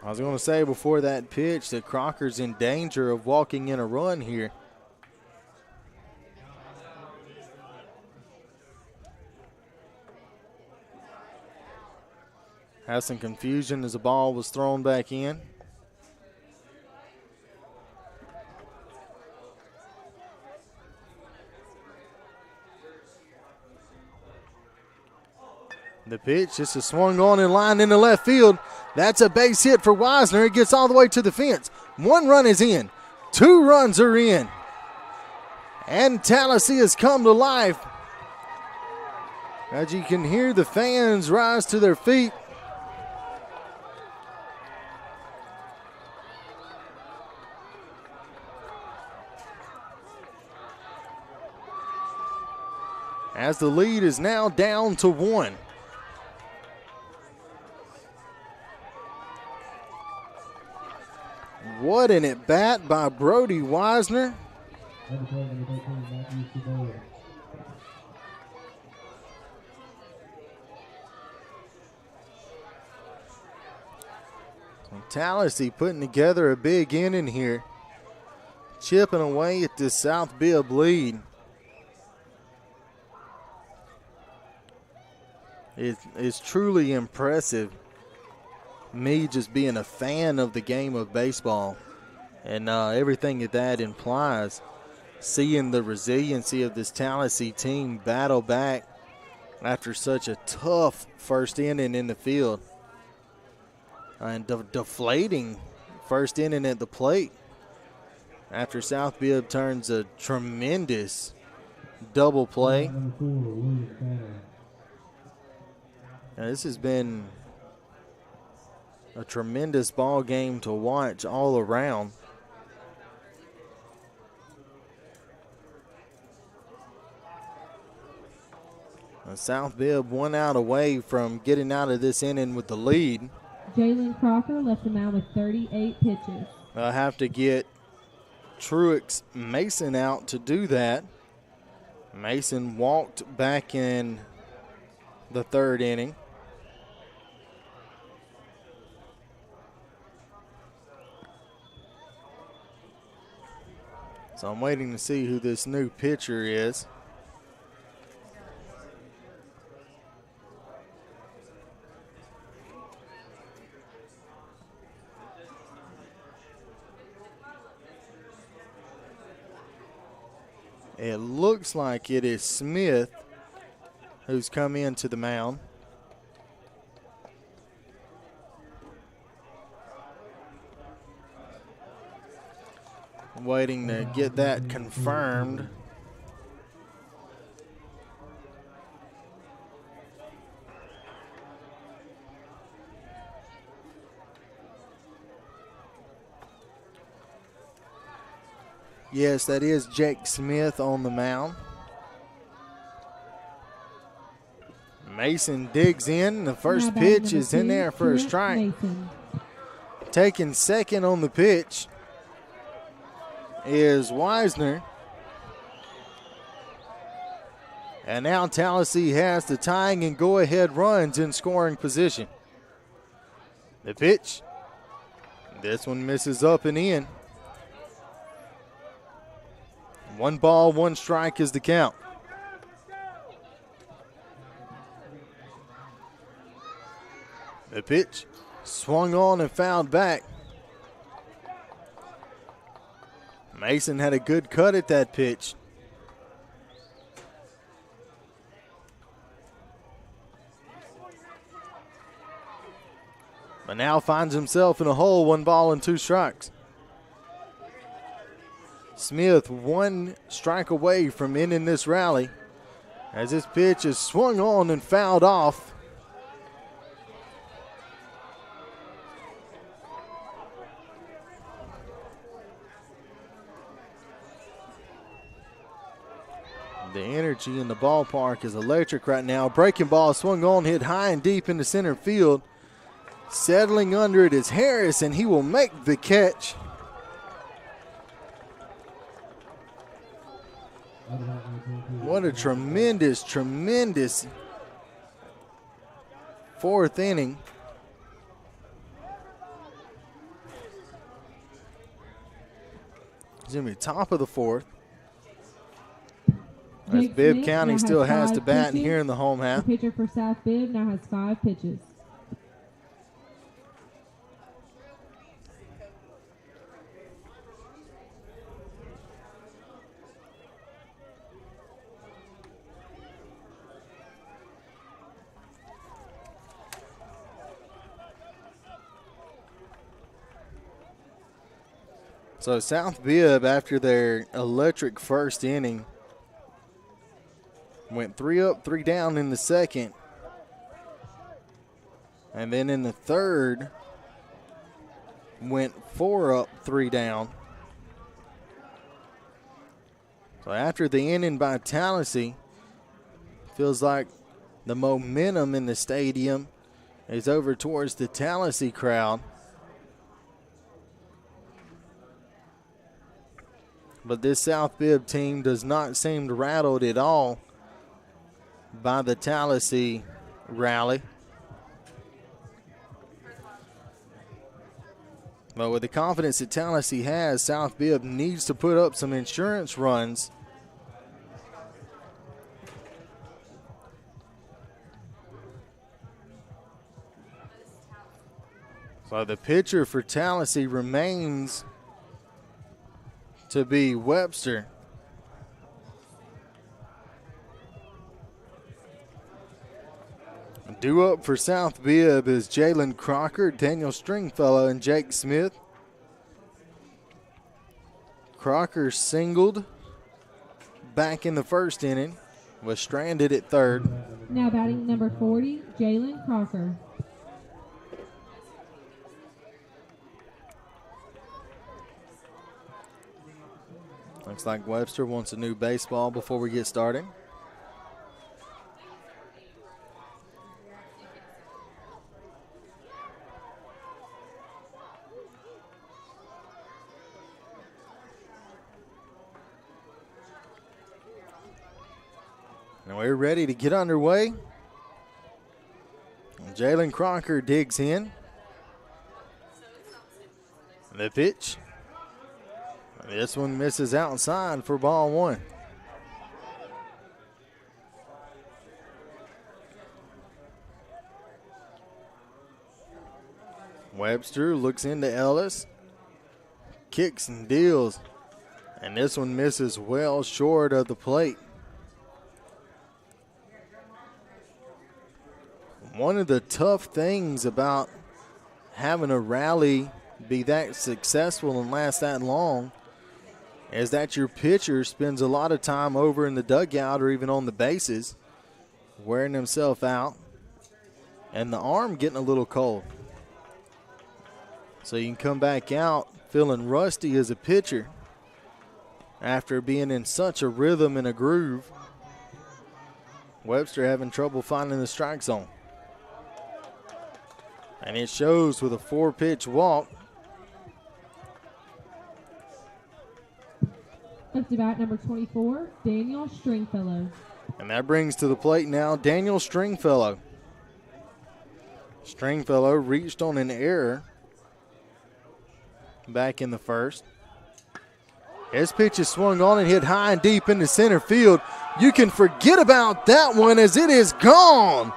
I was going to say before that pitch that Crocker's in danger of walking in a run here. Has some confusion as the ball was thrown back in. The pitch just is swung on in line into left field. That's a base hit for Weisner. It gets all the way to the fence. 1 run is in. 2 runs are in. And Tallassee has come to life. As you can hear the fans rise to their feet. As the lead is now down to 1. What an at-bat by Brody Weisner. So Tallassee putting together a big inning here. Chipping away at this South Bibb lead. It's truly impressive. Me just being a fan of the game of baseball and everything that implies. Seeing the resiliency of this Tallassee team battle back after such a tough first inning in the field. And deflating first inning at the plate after South Bibb turns a tremendous double play. Now, this has been a tremendous ball game to watch all around. South Bibb 1 out away from getting out of this inning with the lead. Jalen Crocker left the mound with 38 pitches. I'll have to get Truex Mason out to do that. Mason walked back in the 3rd inning. So I'm waiting to see who this new pitcher is. It looks like it is Smith who's come into the mound. waiting to get that confirmed. Yes, that is Jake Smith on the mound. Mason digs in. The first pitch is in there for a strike. Taking second on the pitch is Wisner. And now Tallassee has the tying and go-ahead runs in scoring position. The pitch. This one misses up and in. 1 ball, 1 strike is the count. The pitch swung on and fouled back. Mason had a good cut at that pitch. But now finds himself in a hole, 1 ball and 2 strikes. Smith 1 strike away from ending this rally as this pitch is swung on and fouled off. The energy in the ballpark is electric right now. Breaking ball swung on, hit high and deep into center field. Settling under it is Harris, and he will make the catch. What a tremendous, tremendous 4th inning. It's going to be top of the 4th. As Bibb County still has to bat here in the home half. The pitcher for South Bibb now has 5 pitches. So South Bibb, after their electric first inning, went 3 up, 3 down in the second. And then in the third, went 4 up, 3 down. So after the inning by Tallassee, feels like the momentum in the stadium is over towards the Tallassee crowd. But this South Bibb team does not seem rattled at all by the Tallassee rally. But with the confidence that Tallassee has, South Bibb needs to put up some insurance runs. So the pitcher for Tallassee remains to be Webster. Due up for South Bibb is Jalen Crocker, Daniel Stringfellow, and Jake Smith. Crocker singled back in the first inning, was stranded at third. Now batting number 40, Jalen Crocker. Looks like Webster wants a new baseball before we get started. Now we're ready to get underway. Jalen Crocker digs in. The pitch. This one misses outside for ball 1. Webster looks into Ellis. Kicks and deals. And this one misses well short of the plate. One of the tough things about having a rally be that successful and last that long is that your pitcher spends a lot of time over in the dugout or even on the bases, wearing himself out, and the arm getting a little cold. So you can come back out feeling rusty as a pitcher after being in such a rhythm and a groove. Webster having trouble finding the strike zone. And it shows with a 4-pitch walk. Up to bat number 24, Daniel Stringfellow. And that brings to the plate now Daniel Stringfellow. Stringfellow reached on an error back in the first. His pitch is swung on and hit high and deep into center field. You can forget about that one as it is gone.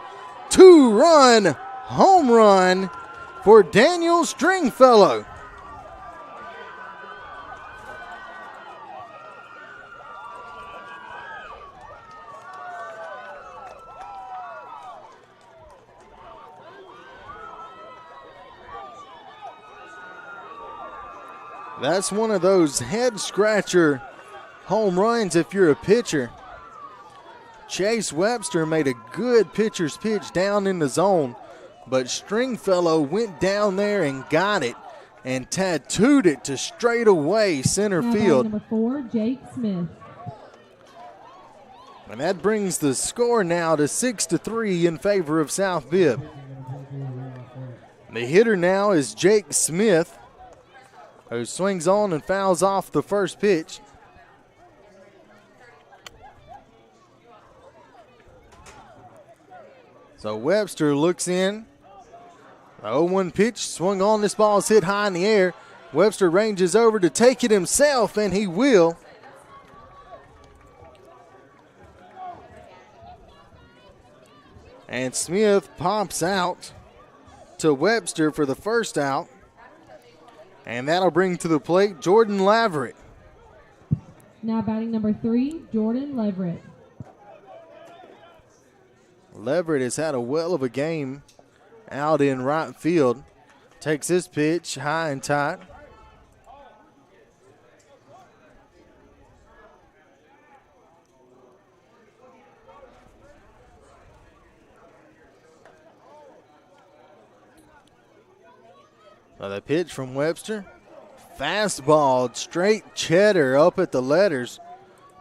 2-run home run for Daniel Stringfellow. That's one of those head-scratcher home runs if you're a pitcher. Chase Webster made a good pitcher's pitch down in the zone, but Stringfellow went down there and got it and tattooed it to straightaway center field. Number 4, Jake Smith. And that brings the score now to 6-3 in favor of South Bibb. The hitter now is Jake Smith, who swings on and fouls off the first pitch. So Webster looks in. The 0-1 pitch swung on. This ball is hit high in the air. Webster ranges over to take it himself, and he will. And Smith pops out to Webster for the first out. And that'll bring to the plate Jordan Laverett. Now batting number 3, Jordan Leverett. Leverett has had a well of a game out in right field. Takes his pitch high and tight. Another pitch from Webster. Fastball, straight cheddar up at the letters.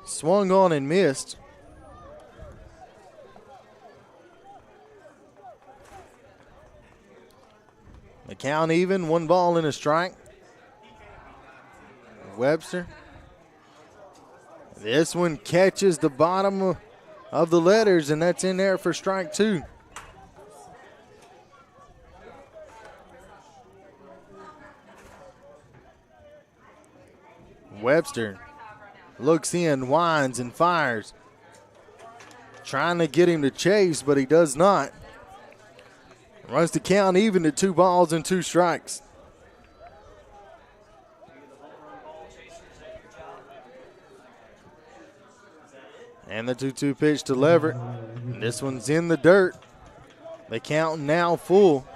Swung on and missed. The count even, 1 ball and a strike. Webster. This one catches the bottom of the letters, and that's in there for strike 2. Webster looks in, winds, and fires. Trying to get him to chase, but he does not. Runs the count even to 2 balls and 2 strikes. And the 2-2 pitch to Leverett. This one's in the dirt. The count now full.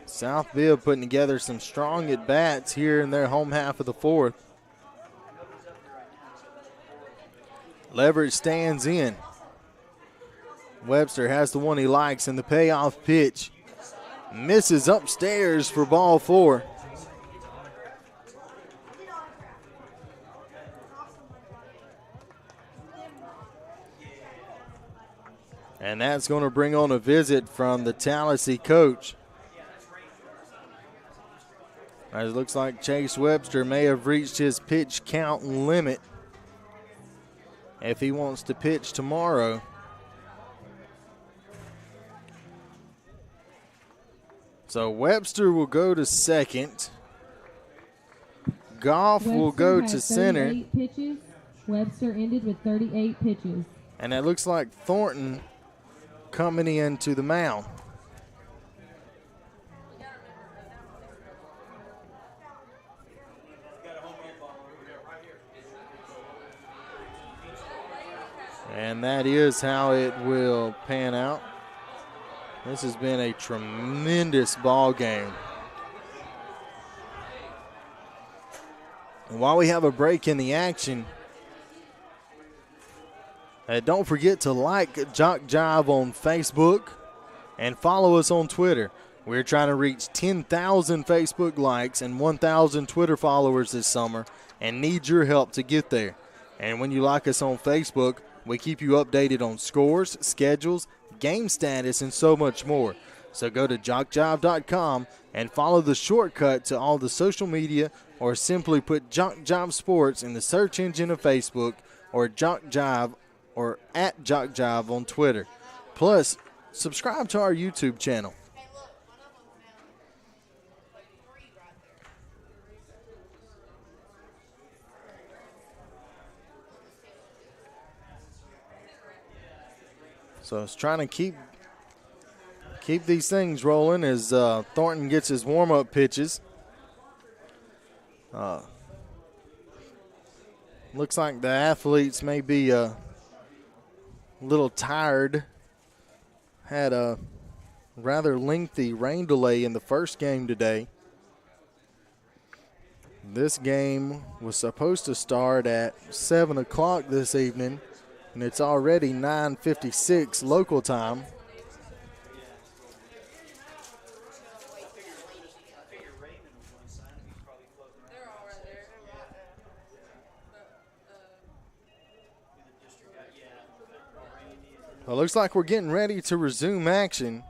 South Bibb putting together some strong at-bats here in their home half of the 4th. Leverett stands in. Webster has the one he likes, and the payoff pitch misses upstairs for ball 4. And that's going to bring on a visit from the Tallassee coach. As it looks like Chase Webster may have reached his pitch count limit if he wants to pitch tomorrow. So Webster will go to second. Goff will go to center. 38 pitches. Webster ended with 38 pitches. And it looks like Thornton coming into the mound. And that is how it will pan out. This has been a tremendous ball game. while we have a break in the action, don't forget to like JockJive on Facebook and follow us on Twitter. We're trying to reach 10,000 Facebook likes and 1,000 Twitter followers this summer and need your help to get there. And when you like us on Facebook, we keep you updated on scores, schedules, game status, and so much more. So go to JockJive.com and follow the shortcut to all the social media, or simply put JockJive Sports in the search engine of Facebook, or JockJive or at JockJive on Twitter. Plus, subscribe to our YouTube channel. So it's trying to keep these things rolling as Thornton gets his warm-up pitches. Looks like the athletes may be a little tired. Had a rather lengthy rain delay in the first game today. This game was supposed to start at 7 o'clock this evening, and it's already 9:56 local time. Well, looks like we're getting ready to resume action.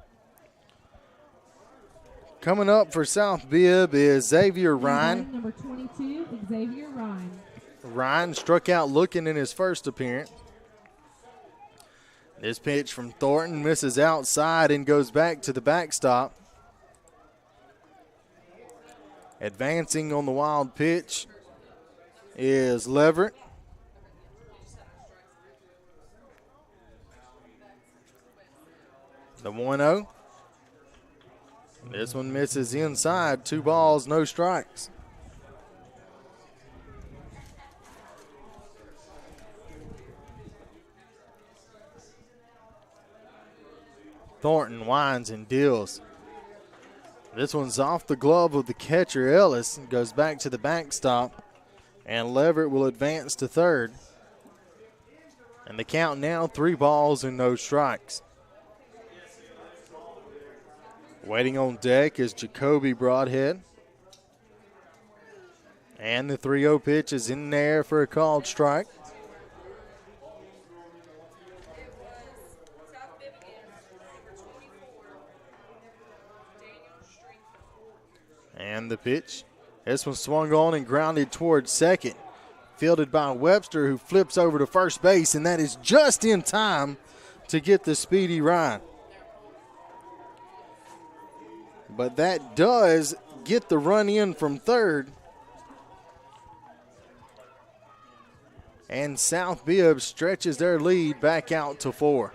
Coming up for South Bibb is Xavier Ryan. Number 22, Xavier Ryan. Ryan struck out looking in his first appearance. This pitch from Thornton misses outside and goes back to the backstop. Advancing on the wild pitch is Leverett. The 1-0. This one misses inside. 2 balls, no strikes. Thornton winds and deals. This one's off the glove of the catcher, Ellis. Goes back to the backstop, and Leverett will advance to third. And the count now 3 balls and no strikes. Waiting on deck is Jacoby Broadhead. And the 3-0 pitch is in there for a called strike. And the pitch. This one swung on and grounded towards second. Fielded by Webster, who flips over to first base, and that is just in time to get the speedy Ryan. But that does get the run in from third. And South Bibb stretches their lead back out to 4.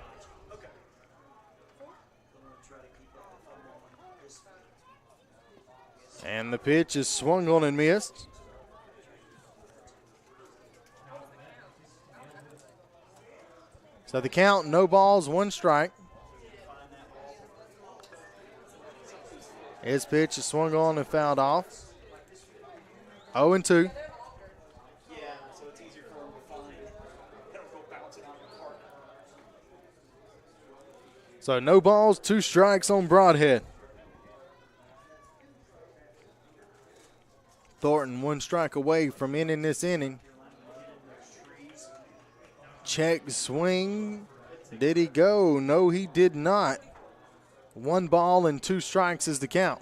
And the pitch is swung on and missed. So the count, no balls, 1 strike. His pitch is swung on and fouled off. 0-2. So no balls, 2 strikes on Broadhead. Thornton 1 strike away from ending this inning. Check swing. Did he go? No, he did not. 1 ball and 2 strikes is the count.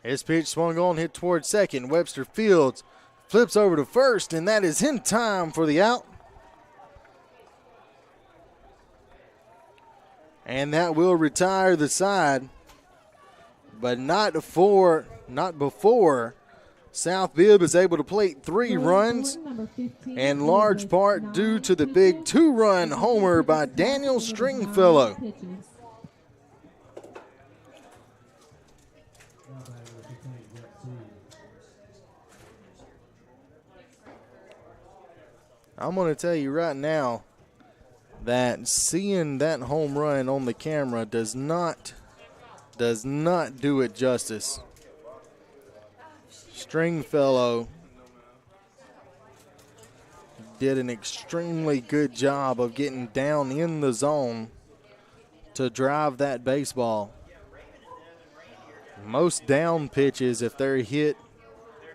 His pitch swung on, hit towards second. Webster fields, flips over to first, and that is in time for the out. And that will retire the side, but not before South Bibb is able to plate 3 runs, in large part due to the big 2-run homer by Daniel Stringfellow. I'm going to tell you right now that seeing that home run on the camera does not do it justice. Stringfellow did an extremely good job of getting down in the zone to drive that baseball. Most down pitches, if they're hit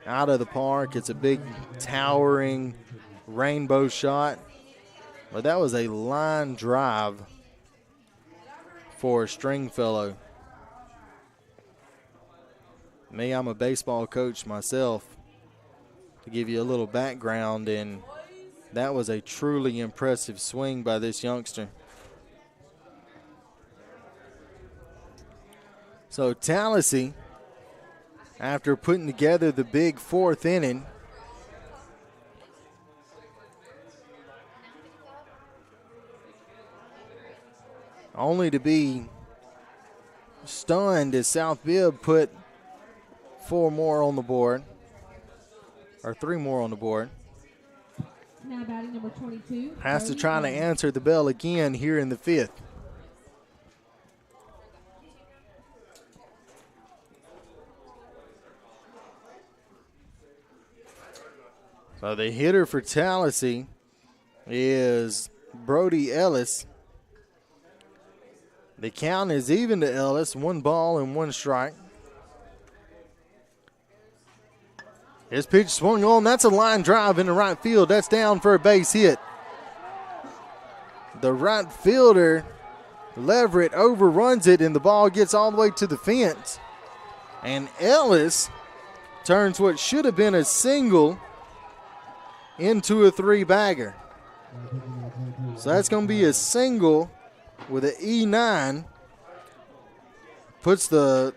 out of the park, it's a big towering rainbow shot. But that was a line drive for Stringfellow. Me, I'm a baseball coach myself. To give you a little background, and that was a truly impressive swing by this youngster. So Tallassee, after putting together the big fourth inning, only to be stunned as South Bibb put 4 more on the board, or 3 more on the board. Now batting number 22. Has to try to answer the bell again here in the 5th. So the hitter for Tallassee is Brody Ellis. The count is even to Ellis, 1 ball and 1 strike. His pitch swung on. That's a line drive into right field. That's down for a base hit. The right fielder, Leverett, overruns it, and the ball gets all the way to the fence. And Ellis turns what should have been a single into a 3-bagger. So that's going to be a single with an E9. Puts the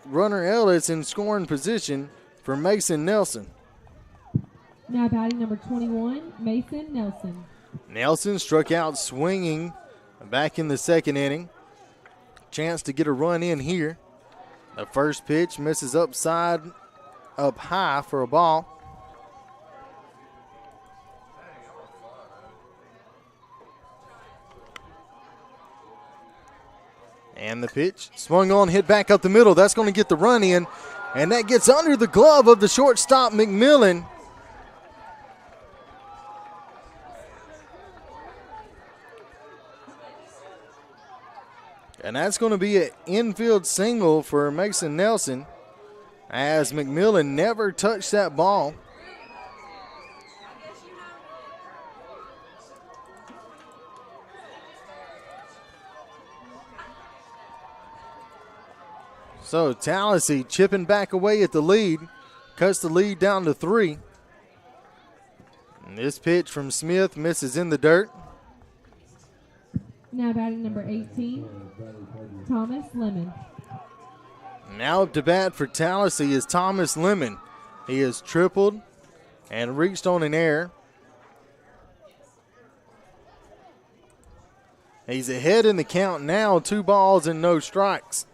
runner Ellis in scoring position for Mason Nelson. Now batting number 21, Mason Nelson. Nelson struck out swinging back in the 2nd inning. Chance to get a run in here. The first pitch misses upside, up high for a ball. And the pitch swung on, hit back up the middle. That's going to get the run in. And that gets under the glove of the shortstop, McMillan. And that's going to be an infield single for Mason Nelson, as McMillan never touched that ball. So Tallassee chipping back away at the lead, cuts the lead down to 3. And this pitch from Smith misses in the dirt. Now batting number 18, Thomas Lemon. Now up to bat for Tallassee is Thomas Lemon. He has tripled and reached on an error. He's ahead in the count now, 2 balls and no strikes.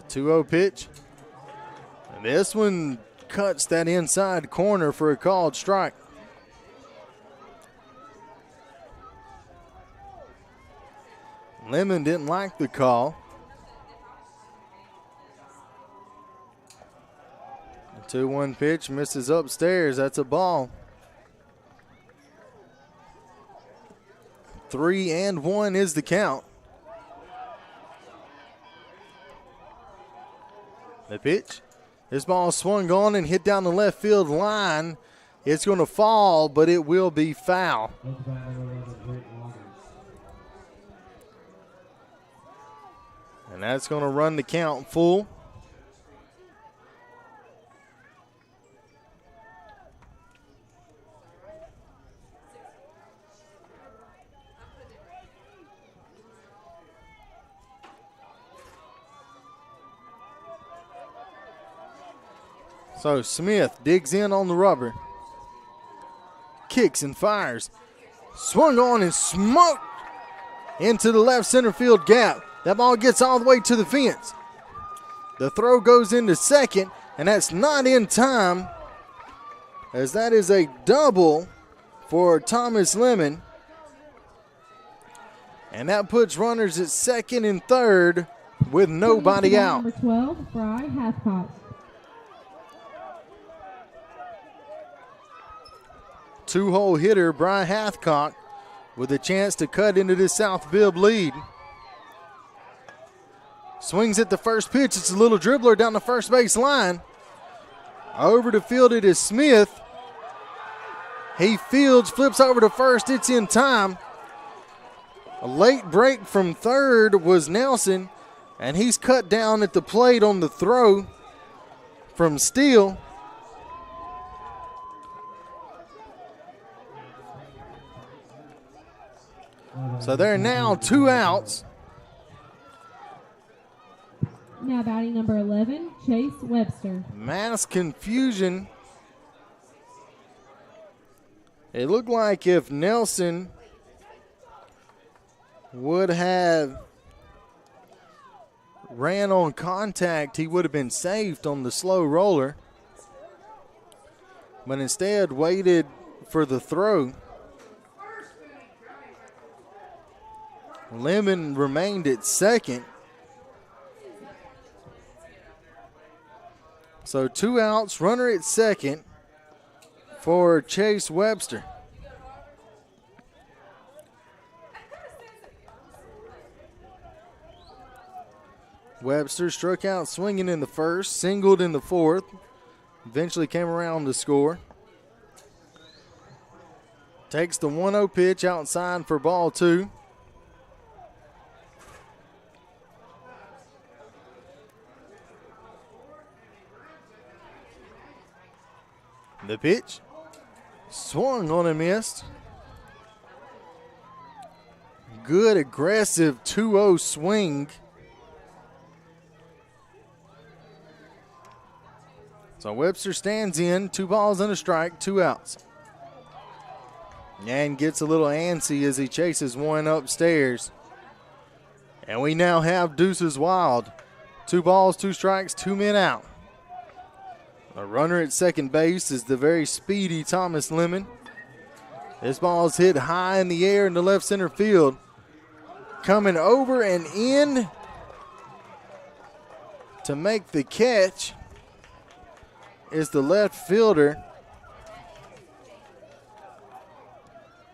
The 2-0 pitch. And this one cuts that inside corner for a called strike. Lemon didn't like the call. The 2-1 pitch misses upstairs. That's a ball. 3-1 is the count. The pitch. This ball swung on and hit down the left field line. It's going to fall, but it will be foul. And that's going to run the count full. So Smith digs in on the rubber. Kicks and fires. Swung on and smoked into the left center field gap. That ball gets all the way to the fence. The throw goes into second, and that's not in time, as that is a double for Thomas Lemon. And that puts runners at second and third with nobody out. Number 12, Fry Hathcock. Two-hole hitter, Brian Hathcock, with a chance to cut into this South Bibb lead. Swings at the first pitch. It's a little dribbler down the first base line. Over to field it is Smith. He fields, flips over to first. It's in time. A late break from third was Nelson, and he's cut down at the plate on the throw from Steele. So there are now 2 outs. Now batting number 11, Chase Webster. Mass confusion. It looked like if Nelson would have ran on contact, he would have been saved on the slow roller. But instead waited for the throw. Lemon remained at second. So 2 outs, runner at second for Chase Webster. Webster struck out swinging in the first, singled in the fourth, eventually came around to score. Takes the 1-0 pitch outside for ball 2. The pitch swung on and missed. Good aggressive 2-0 swing. So Webster stands in, 2 balls and a strike, 2 outs. And gets a little antsy as he chases one upstairs. And we now have deuces wild. 2 balls, 2 strikes, 2 men out. A runner at second base is the very speedy Thomas Lemon. This ball is hit high in the air in the left center field. Coming over and in to make the catch is the left fielder.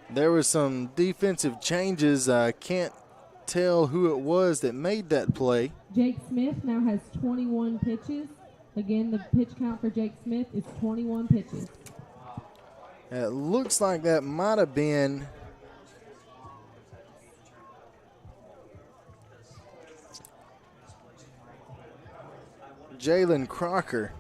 There was some defensive changes. I can't tell who it was that made that play. Jake Smith now has 21 pitches. Again, the pitch count for Jake Smith is 21 pitches. It looks like that might have been Jalen Crocker.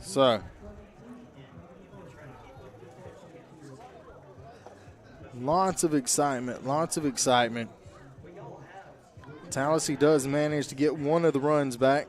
So, lots of excitement, lots of excitement. Tallassee does manage to get one of the runs back.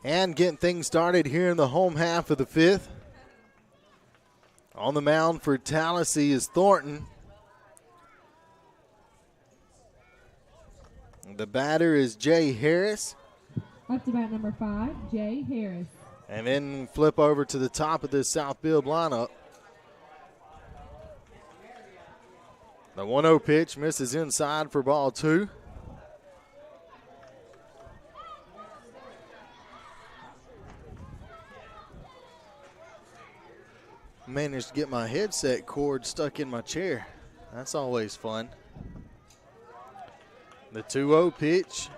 And getting things started here in the home half of the fifth. On the mound for Tallassee is Thornton. The batter is Jay Harris. Up to bat number 5, Jay Harris. And then flip over to the top of this South Bibb lineup. The 1-0 pitch misses inside for ball 2. Managed to get my headset cord stuck in my chair. That's always fun. The 2-0 pitch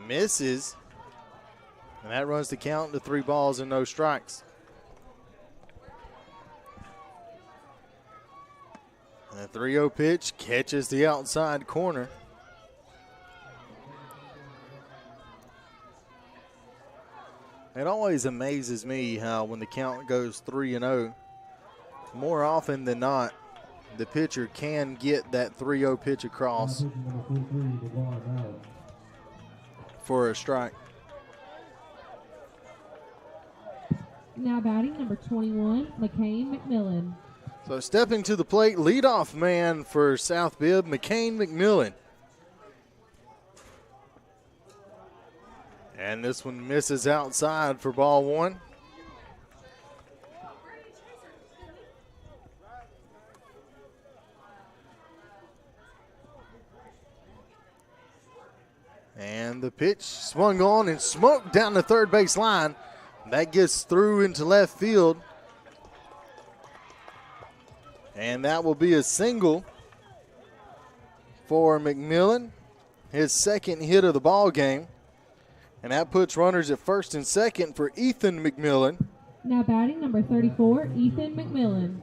misses. And that runs the count to 3 balls and no strikes. And the 3-0 pitch catches the outside corner. It always amazes me how when the count goes 3-0, more often than not, the pitcher can get that 3-0 pitch across for a strike. Now batting number 21, McCain McMillan. So stepping to the plate, leadoff man for South Bibb, McCain McMillan. And this one misses outside for ball 1. And the pitch swung on and smoked down the third base line. That gets through into left field. And that will be a single for McMillan, his second hit of the ball game. And that puts runners at first and second for Ethan McMillan. Now batting number 34, Ethan McMillan.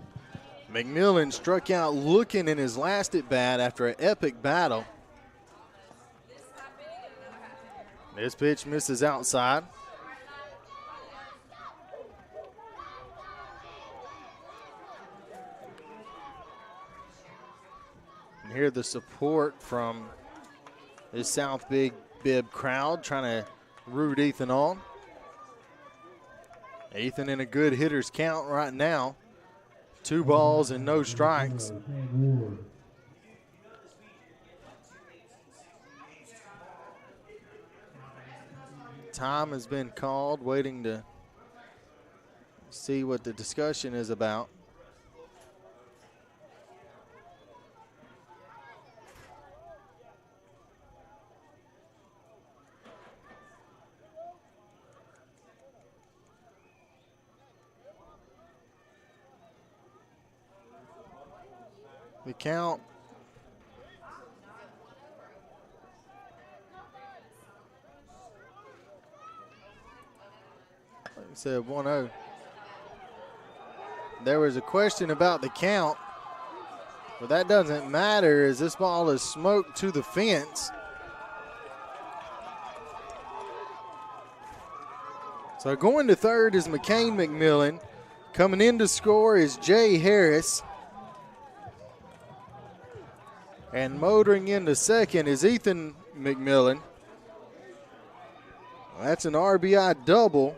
McMillan struck out looking in his last at bat after an epic battle. This pitch misses outside. And hear the support from this South Bibb crowd trying to root Ethan on. Ethan in a good hitter's count right now. 2 balls and no strikes. Time has been called, waiting to see what the discussion is about. The count like I said, 1-0. There was a question about the count, but that doesn't matter as this ball is smoked to the fence. So going to third is McCain McMillan. Coming in to score is Jay Harris. And motoring into second is Ethan McMillan. That's an RBI double.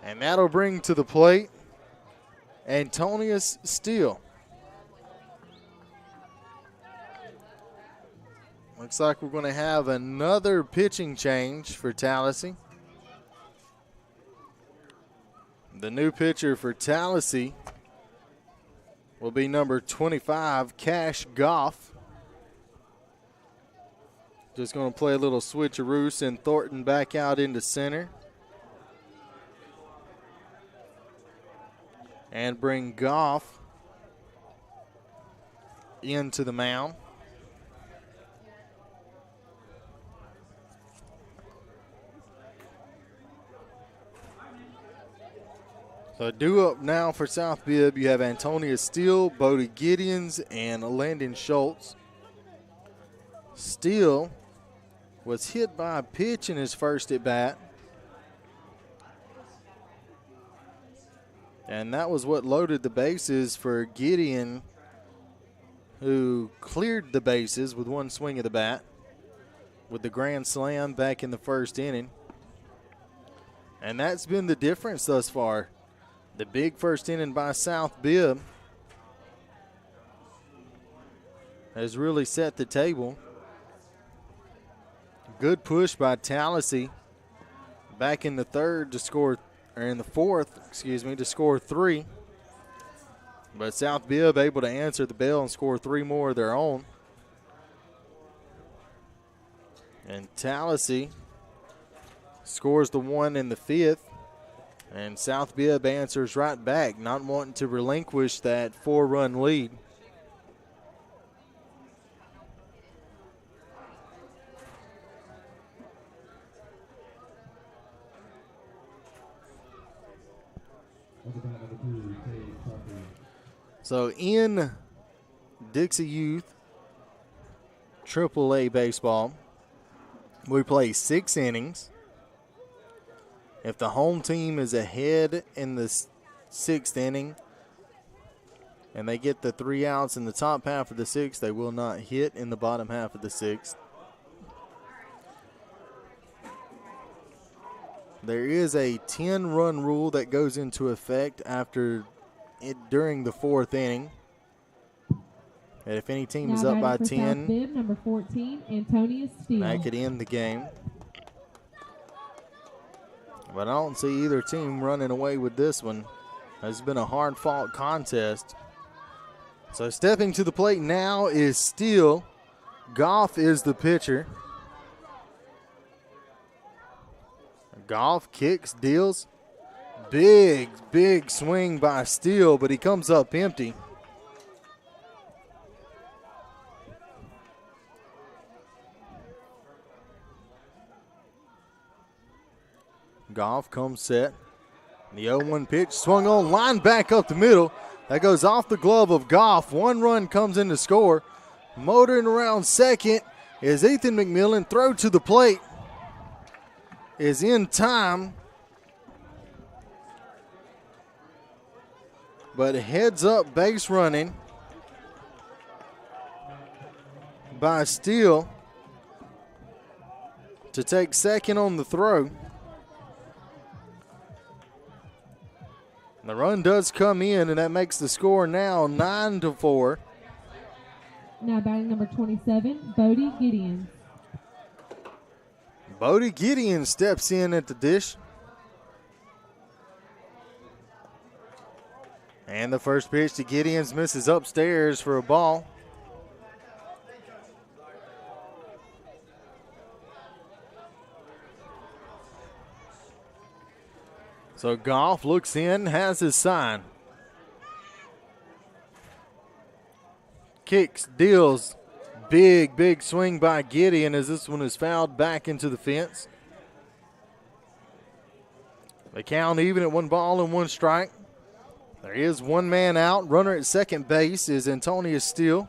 And that'll bring to the plate Antonius Steele. Looks like we're going to have another pitching change for Tallassee. The new pitcher for Tallassee will be number 25, Cash Goff. Just going to play a little switcheroo, send Thornton back out into center. And bring Goff into the mound. So due up now for South Bibb, you have Antonius Steele, Bodie Gideons, and Landon Schultz. Steele was hit by a pitch in his first at bat. And that was what loaded the bases for Gideon, who cleared the bases with one swing of the bat with the grand slam back in the first inning. And that's been the difference thus far. The big first inning by South Bibb has really set the table. Good push by Tallassee back in the third to score, or in the fourth, excuse me, to score 3. But South Bibb able to answer the bell and score 3 more of their own. And Tallassee scores the 1 in the 5th. And South Bibb answers right back, not wanting to relinquish that 4-run lead. So in Dixie Youth AAA baseball, we play 6 innings. If the home team is ahead in the 6th inning and they get the 3 outs in the top half of the 6th, they will not hit in the bottom half of the 6th. There is a 10-run rule that goes into effect during the 4th inning. And if any team is up by 10, Bibb, number 14, Antonia Steele. that could end the game. But I don't see either team running away with this one. It's been a hard-fought contest. So stepping to the plate now is Steele. Goff is the pitcher. Goff kicks, deals. Big swing by Steele, but he comes up empty. Goff comes set. The 0-1 pitch swung on, line back up the middle. That goes off the glove of Goff. 1 run comes in to score. Motoring around second is Ethan McMillan. Throw to the plate is in time. But heads up base running by Steele to take second on the throw. The run does come in, and that makes the score now 9-4. Now batting number 27, Bodie Gideon. Bodie Gideon steps in at the dish. And the first pitch to Gideon's misses upstairs for a ball. So Goff looks in, has his sign. Kicks, deals. Big swing by Gideon as this one is fouled back into the fence. The count even at 1 ball and 1 strike. There is 1 man out. Runner at second base is Antonia Steele.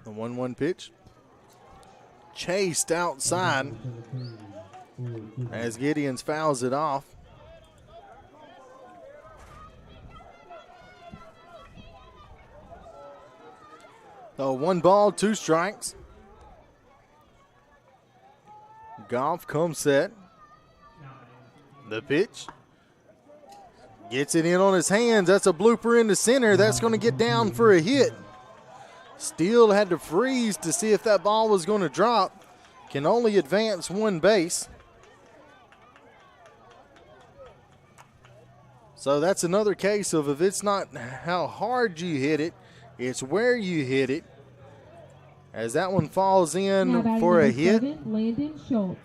The 1-1 pitch. Chased outside as Gideons fouls it off. So 1 ball, 2 strikes. Goff comes set. The pitch. Gets it in on his hands. That's a blooper in the center. That's going to get down for a hit. Steele had to freeze to see if that ball was going to drop. Can only advance 1 base. So that's another case of if it's not how hard you hit it, it's where you hit it. As that one falls in for a hit. Landon Schultz.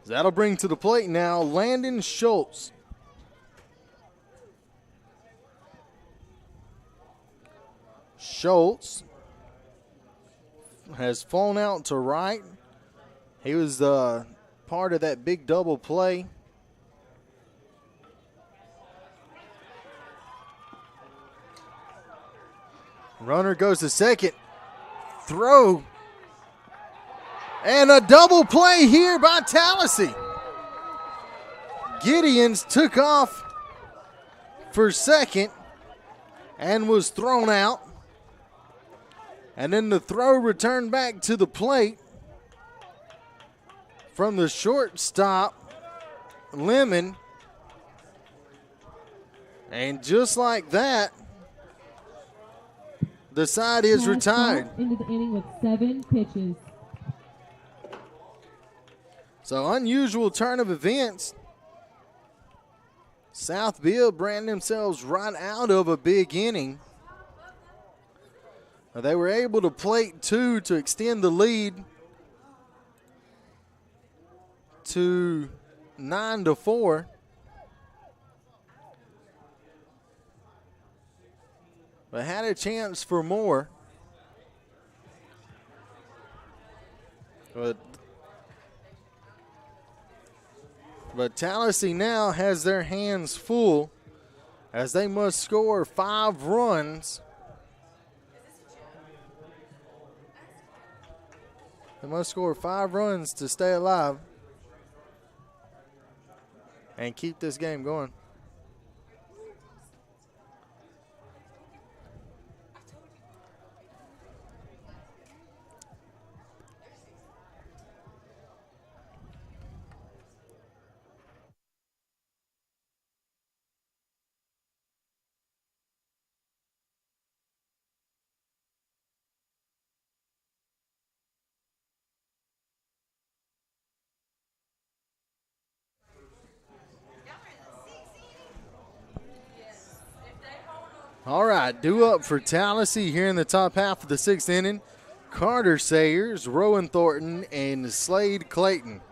That'll bring to the plate now Landon Schultz. Schultz has flown out to right. He was part of that big double play. Runner goes to second. Throw. And a double play here by Tallassee. Gideons took off for second and was thrown out. And then the throw returned back to the plate from the shortstop, Lemon. And just like that, the side is retired. Into the inning with 7 pitches. So unusual turn of events. South Bibb ran themselves right out of a big inning. They were able to plate 2 to extend the lead to 9-4. But had a chance for more. But Tallassee now has their hands full as they must score 5 runs. They must score 5 runs to stay alive and keep this game going. All right, due up for Tallassee here in the top half of the 6th inning. Carter Sayers, Rowan Thornton, and Slade Clayton.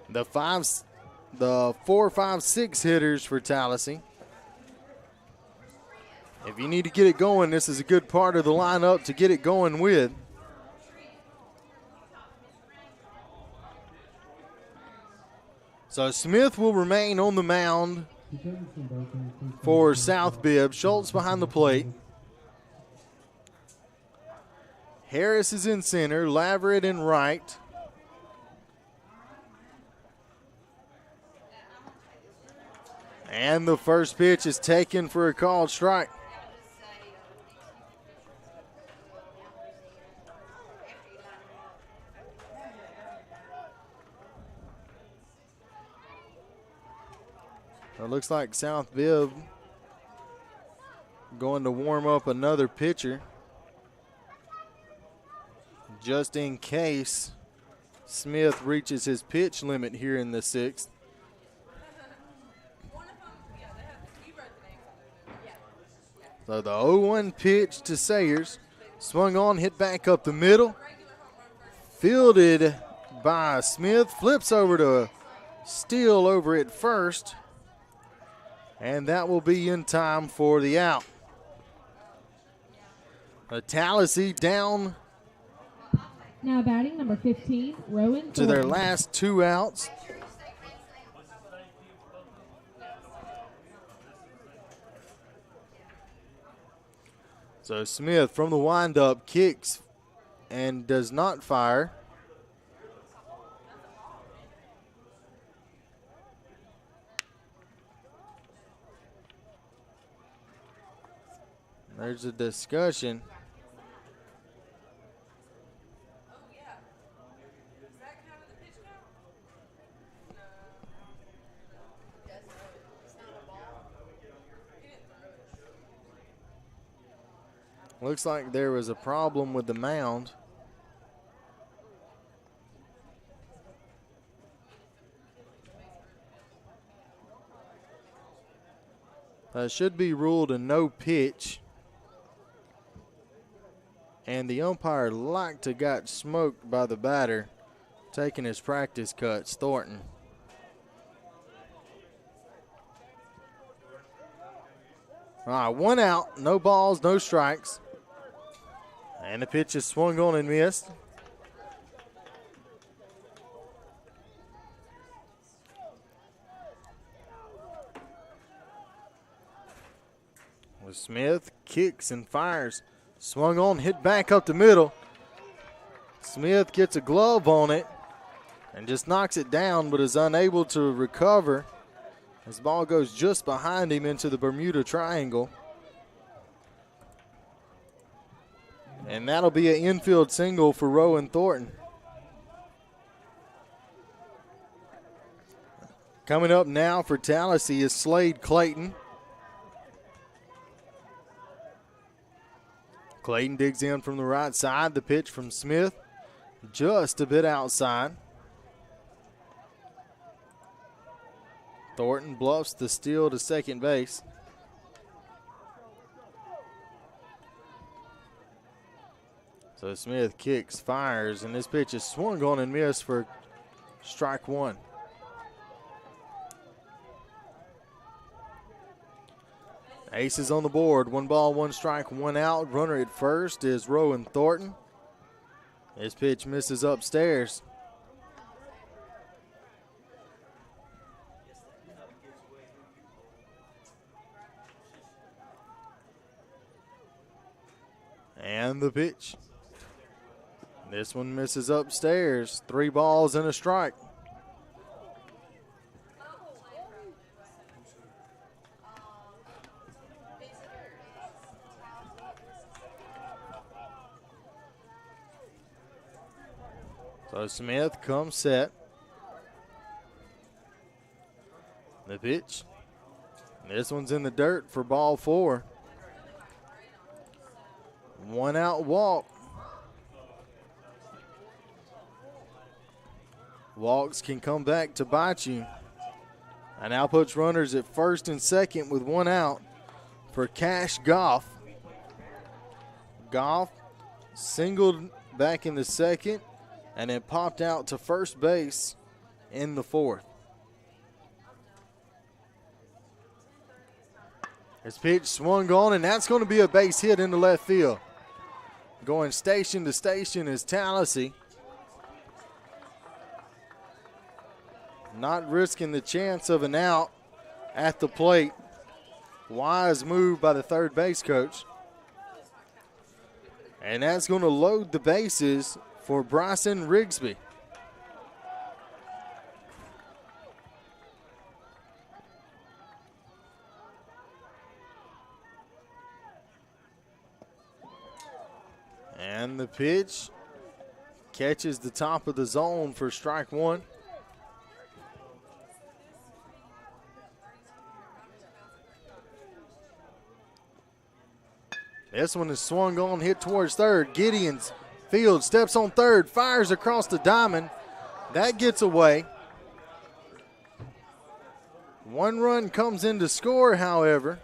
The 4, 5, 6 hitters for Tallassee. If you need to get it going, this is a good part of the lineup to get it going with. So Smith will remain on the mound for South Bibb. Schultz behind the plate. Harris is in center. Laverett in right. And the first pitch is taken for a called strike. It looks like South Bibb going to warm up another pitcher just in case Smith reaches his pitch limit here in the 6th. So the 0-1 pitch to Sayers. Swung on, hit back up the middle. Fielded by Smith. Flips over to Steele over at first. And that will be in time for the out. Tallassee down now batting number 15, Rowan to their Thornton. last 2 outs. So Smith from the windup kicks and does not fire. There's a discussion. Looks like there was a problem with the mound. That should be ruled a no pitch. And the umpire liked to got smoked by the batter taking his practice cuts, Thornton. All right, 1 out, no balls, no strikes. And the pitch is swung on and missed. Smith kicks and fires. Swung on, hit back up the middle. Smith gets a glove on it and just knocks it down, but is unable to recover. This ball goes just behind him into the Bermuda Triangle. And that'll be an infield single for Rowan Thornton. Coming up now for Tallassee is Slade Clayton. Clayton digs in from the right side. The pitch from Smith, just a bit outside. Thornton bluffs the steal to second base. So Smith kicks, fires, and this pitch is swung on and missed for strike one. Aces on the board. 1 ball, 1 strike, 1 out. Runner at first is Rowan Thornton. This pitch misses upstairs. And the pitch. This one misses upstairs. 3 balls and a strike. So Smith comes set. The pitch. This one's in the dirt for ball 4. 1 out walk. Walks can come back to bite you. And now puts runners at first and second with 1 out for Cash Goff. Goff singled back in the second and then popped out to first base in the 4th. His pitch swung on, and that's going to be a base hit into left field. Going station to station is Tallassee. Not risking the chance of an out at the plate. Wise move by the third base coach. And that's going to load the bases for Bryson Rigsby. And the pitch catches the top of the zone for strike 1. This one is swung on, hit towards third. Gideon's field steps on third, fires across the diamond. That gets away. 1 run comes in to score, however.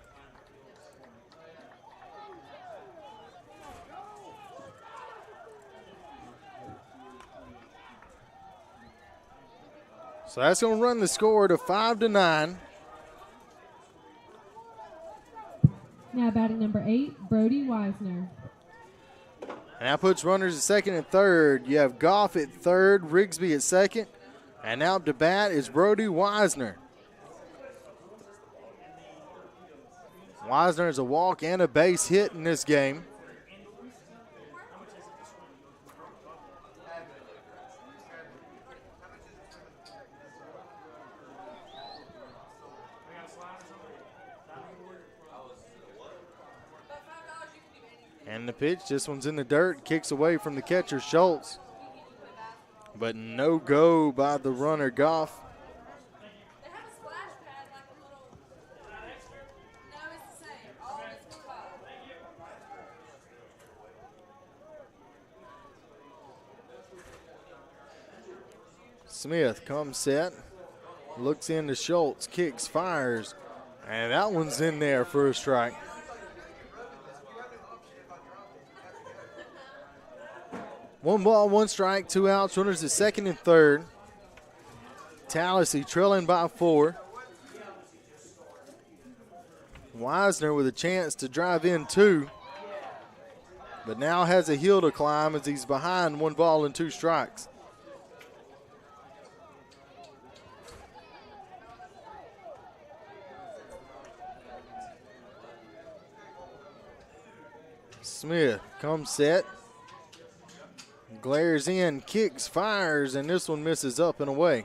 So that's going to run the score to 5-9. Now batting number 8, Brody Wisner. And that puts runners at second and third. You have Goff at third, Rigsby at second. And now to bat is Brody Wisner. Wisner is a walk and a base hit in this game. And the pitch, this one's in the dirt, kicks away from the catcher, Schultz. But no go by the runner, Goff. Smith comes set, looks into Schultz, kicks, fires, and that one's in there for a strike. One ball, 1 strike, 2 outs, runners at second and third. Tallassee trailing by 4. Wisner with a chance to drive in 2, but now has a hill to climb as he's behind 1 ball and 2 strikes. Smith comes set. Glares in, kicks, fires, and this one misses up and away.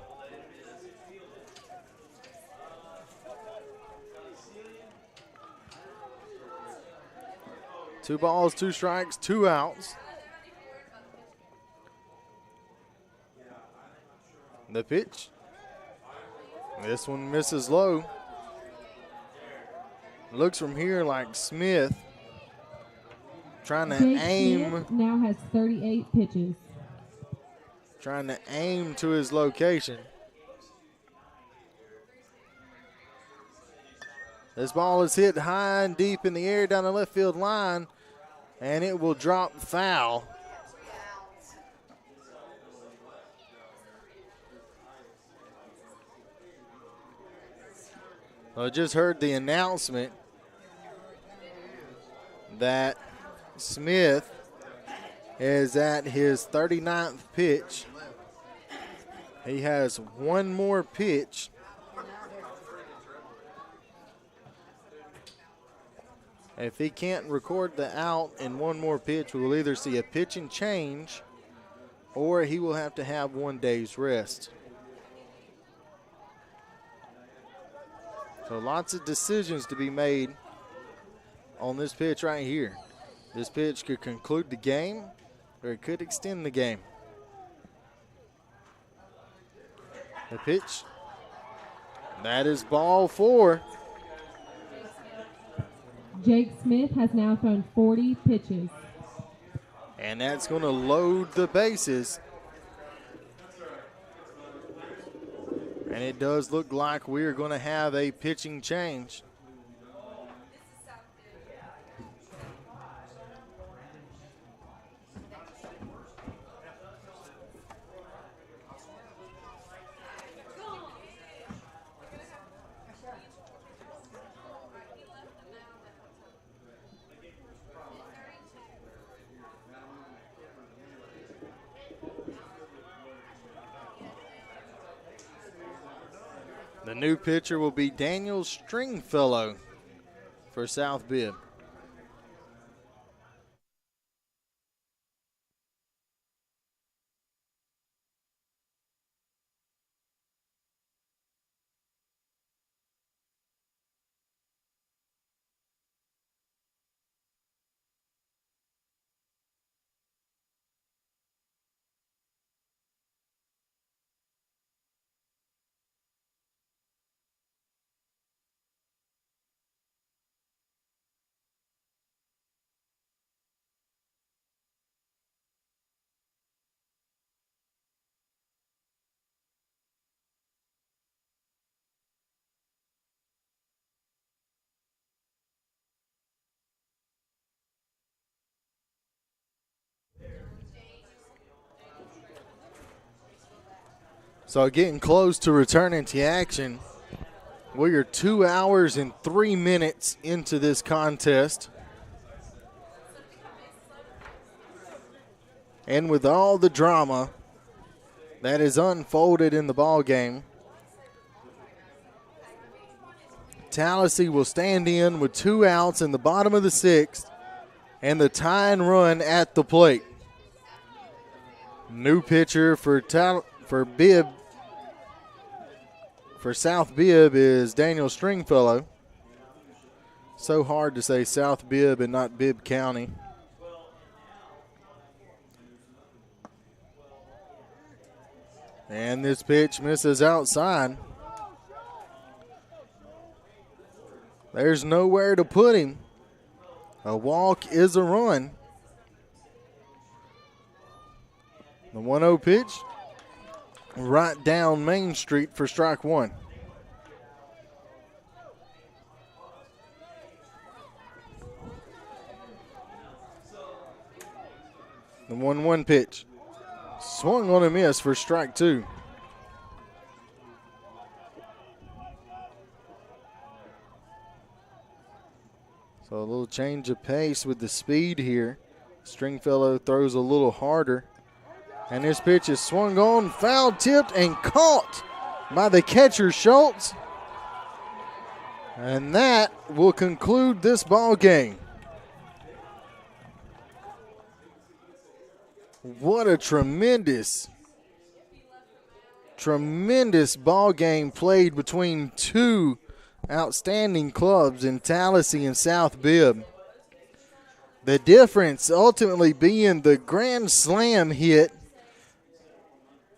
2 balls, 2 strikes, 2 outs. The pitch. This one misses low. Looks from here like Smith trying to Jake aim. Smith now has 38 pitches. Trying to aim to his location. This ball is hit high and deep in the air down the left field line, and it will drop foul. I just heard the announcement that Smith is at his 39th pitch. He has one more pitch. If he can't record the out in one more pitch, we will either see a pitch and change or he will have to have 1 day's rest. So lots of decisions to be made on this pitch right here. This pitch could conclude the game or it could extend the game. The pitch. That is ball 4. Jake Smith has now thrown 40 pitches. And that's going to load the bases. And it does look like we're going to have a pitching change. The new pitcher will be Daniel Stringfellow for South Bibb. So getting close to returning to action. We are 2 hours and 3 minutes into this contest. And with all the drama that is unfolded in the ball game, Tallassee will stand in with 2 outs in the bottom of the 6th and the tying run at the plate. New pitcher for Bibb. For South Bibb is Daniel Stringfellow. So hard to say South Bibb and not Bibb County. And this pitch misses outside. There's nowhere to put him. A walk is a run. The 1-0 pitch. Right down Main Street for strike 1. The 1-1 pitch. Swung on a miss for strike 2. So a little change of pace with the speed here. Stringfellow throws a little harder. And this pitch is swung on, foul tipped, and caught by the catcher, Schultz. And that will conclude this ball game. What a tremendous ball game played between two outstanding clubs in Tallassee and South Bibb. The difference ultimately being the grand slam hit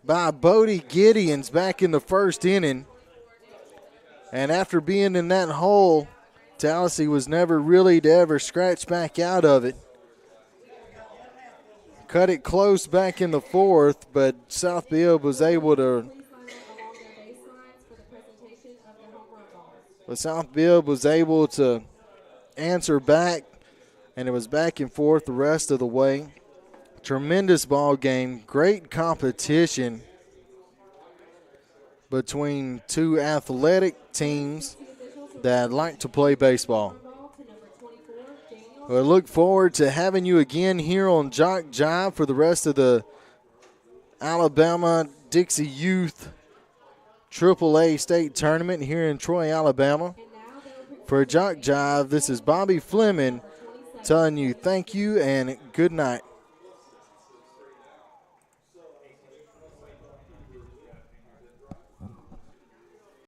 by Bodie Gideons back in the first inning. And after being in that hole, Tallassee was never really to ever scratch back out of it. Cut it close back in the fourth, but South Bibb was able to answer back, and it was back and forth the rest of the way. Tremendous ball game, great competition between two athletic teams that like to play baseball. We look forward to having you again here on JockJive for the rest of the Alabama-Dixie Youth AAA State Tournament here in Troy, Alabama. For JockJive, this is Bobby Fleming telling you thank you and good night.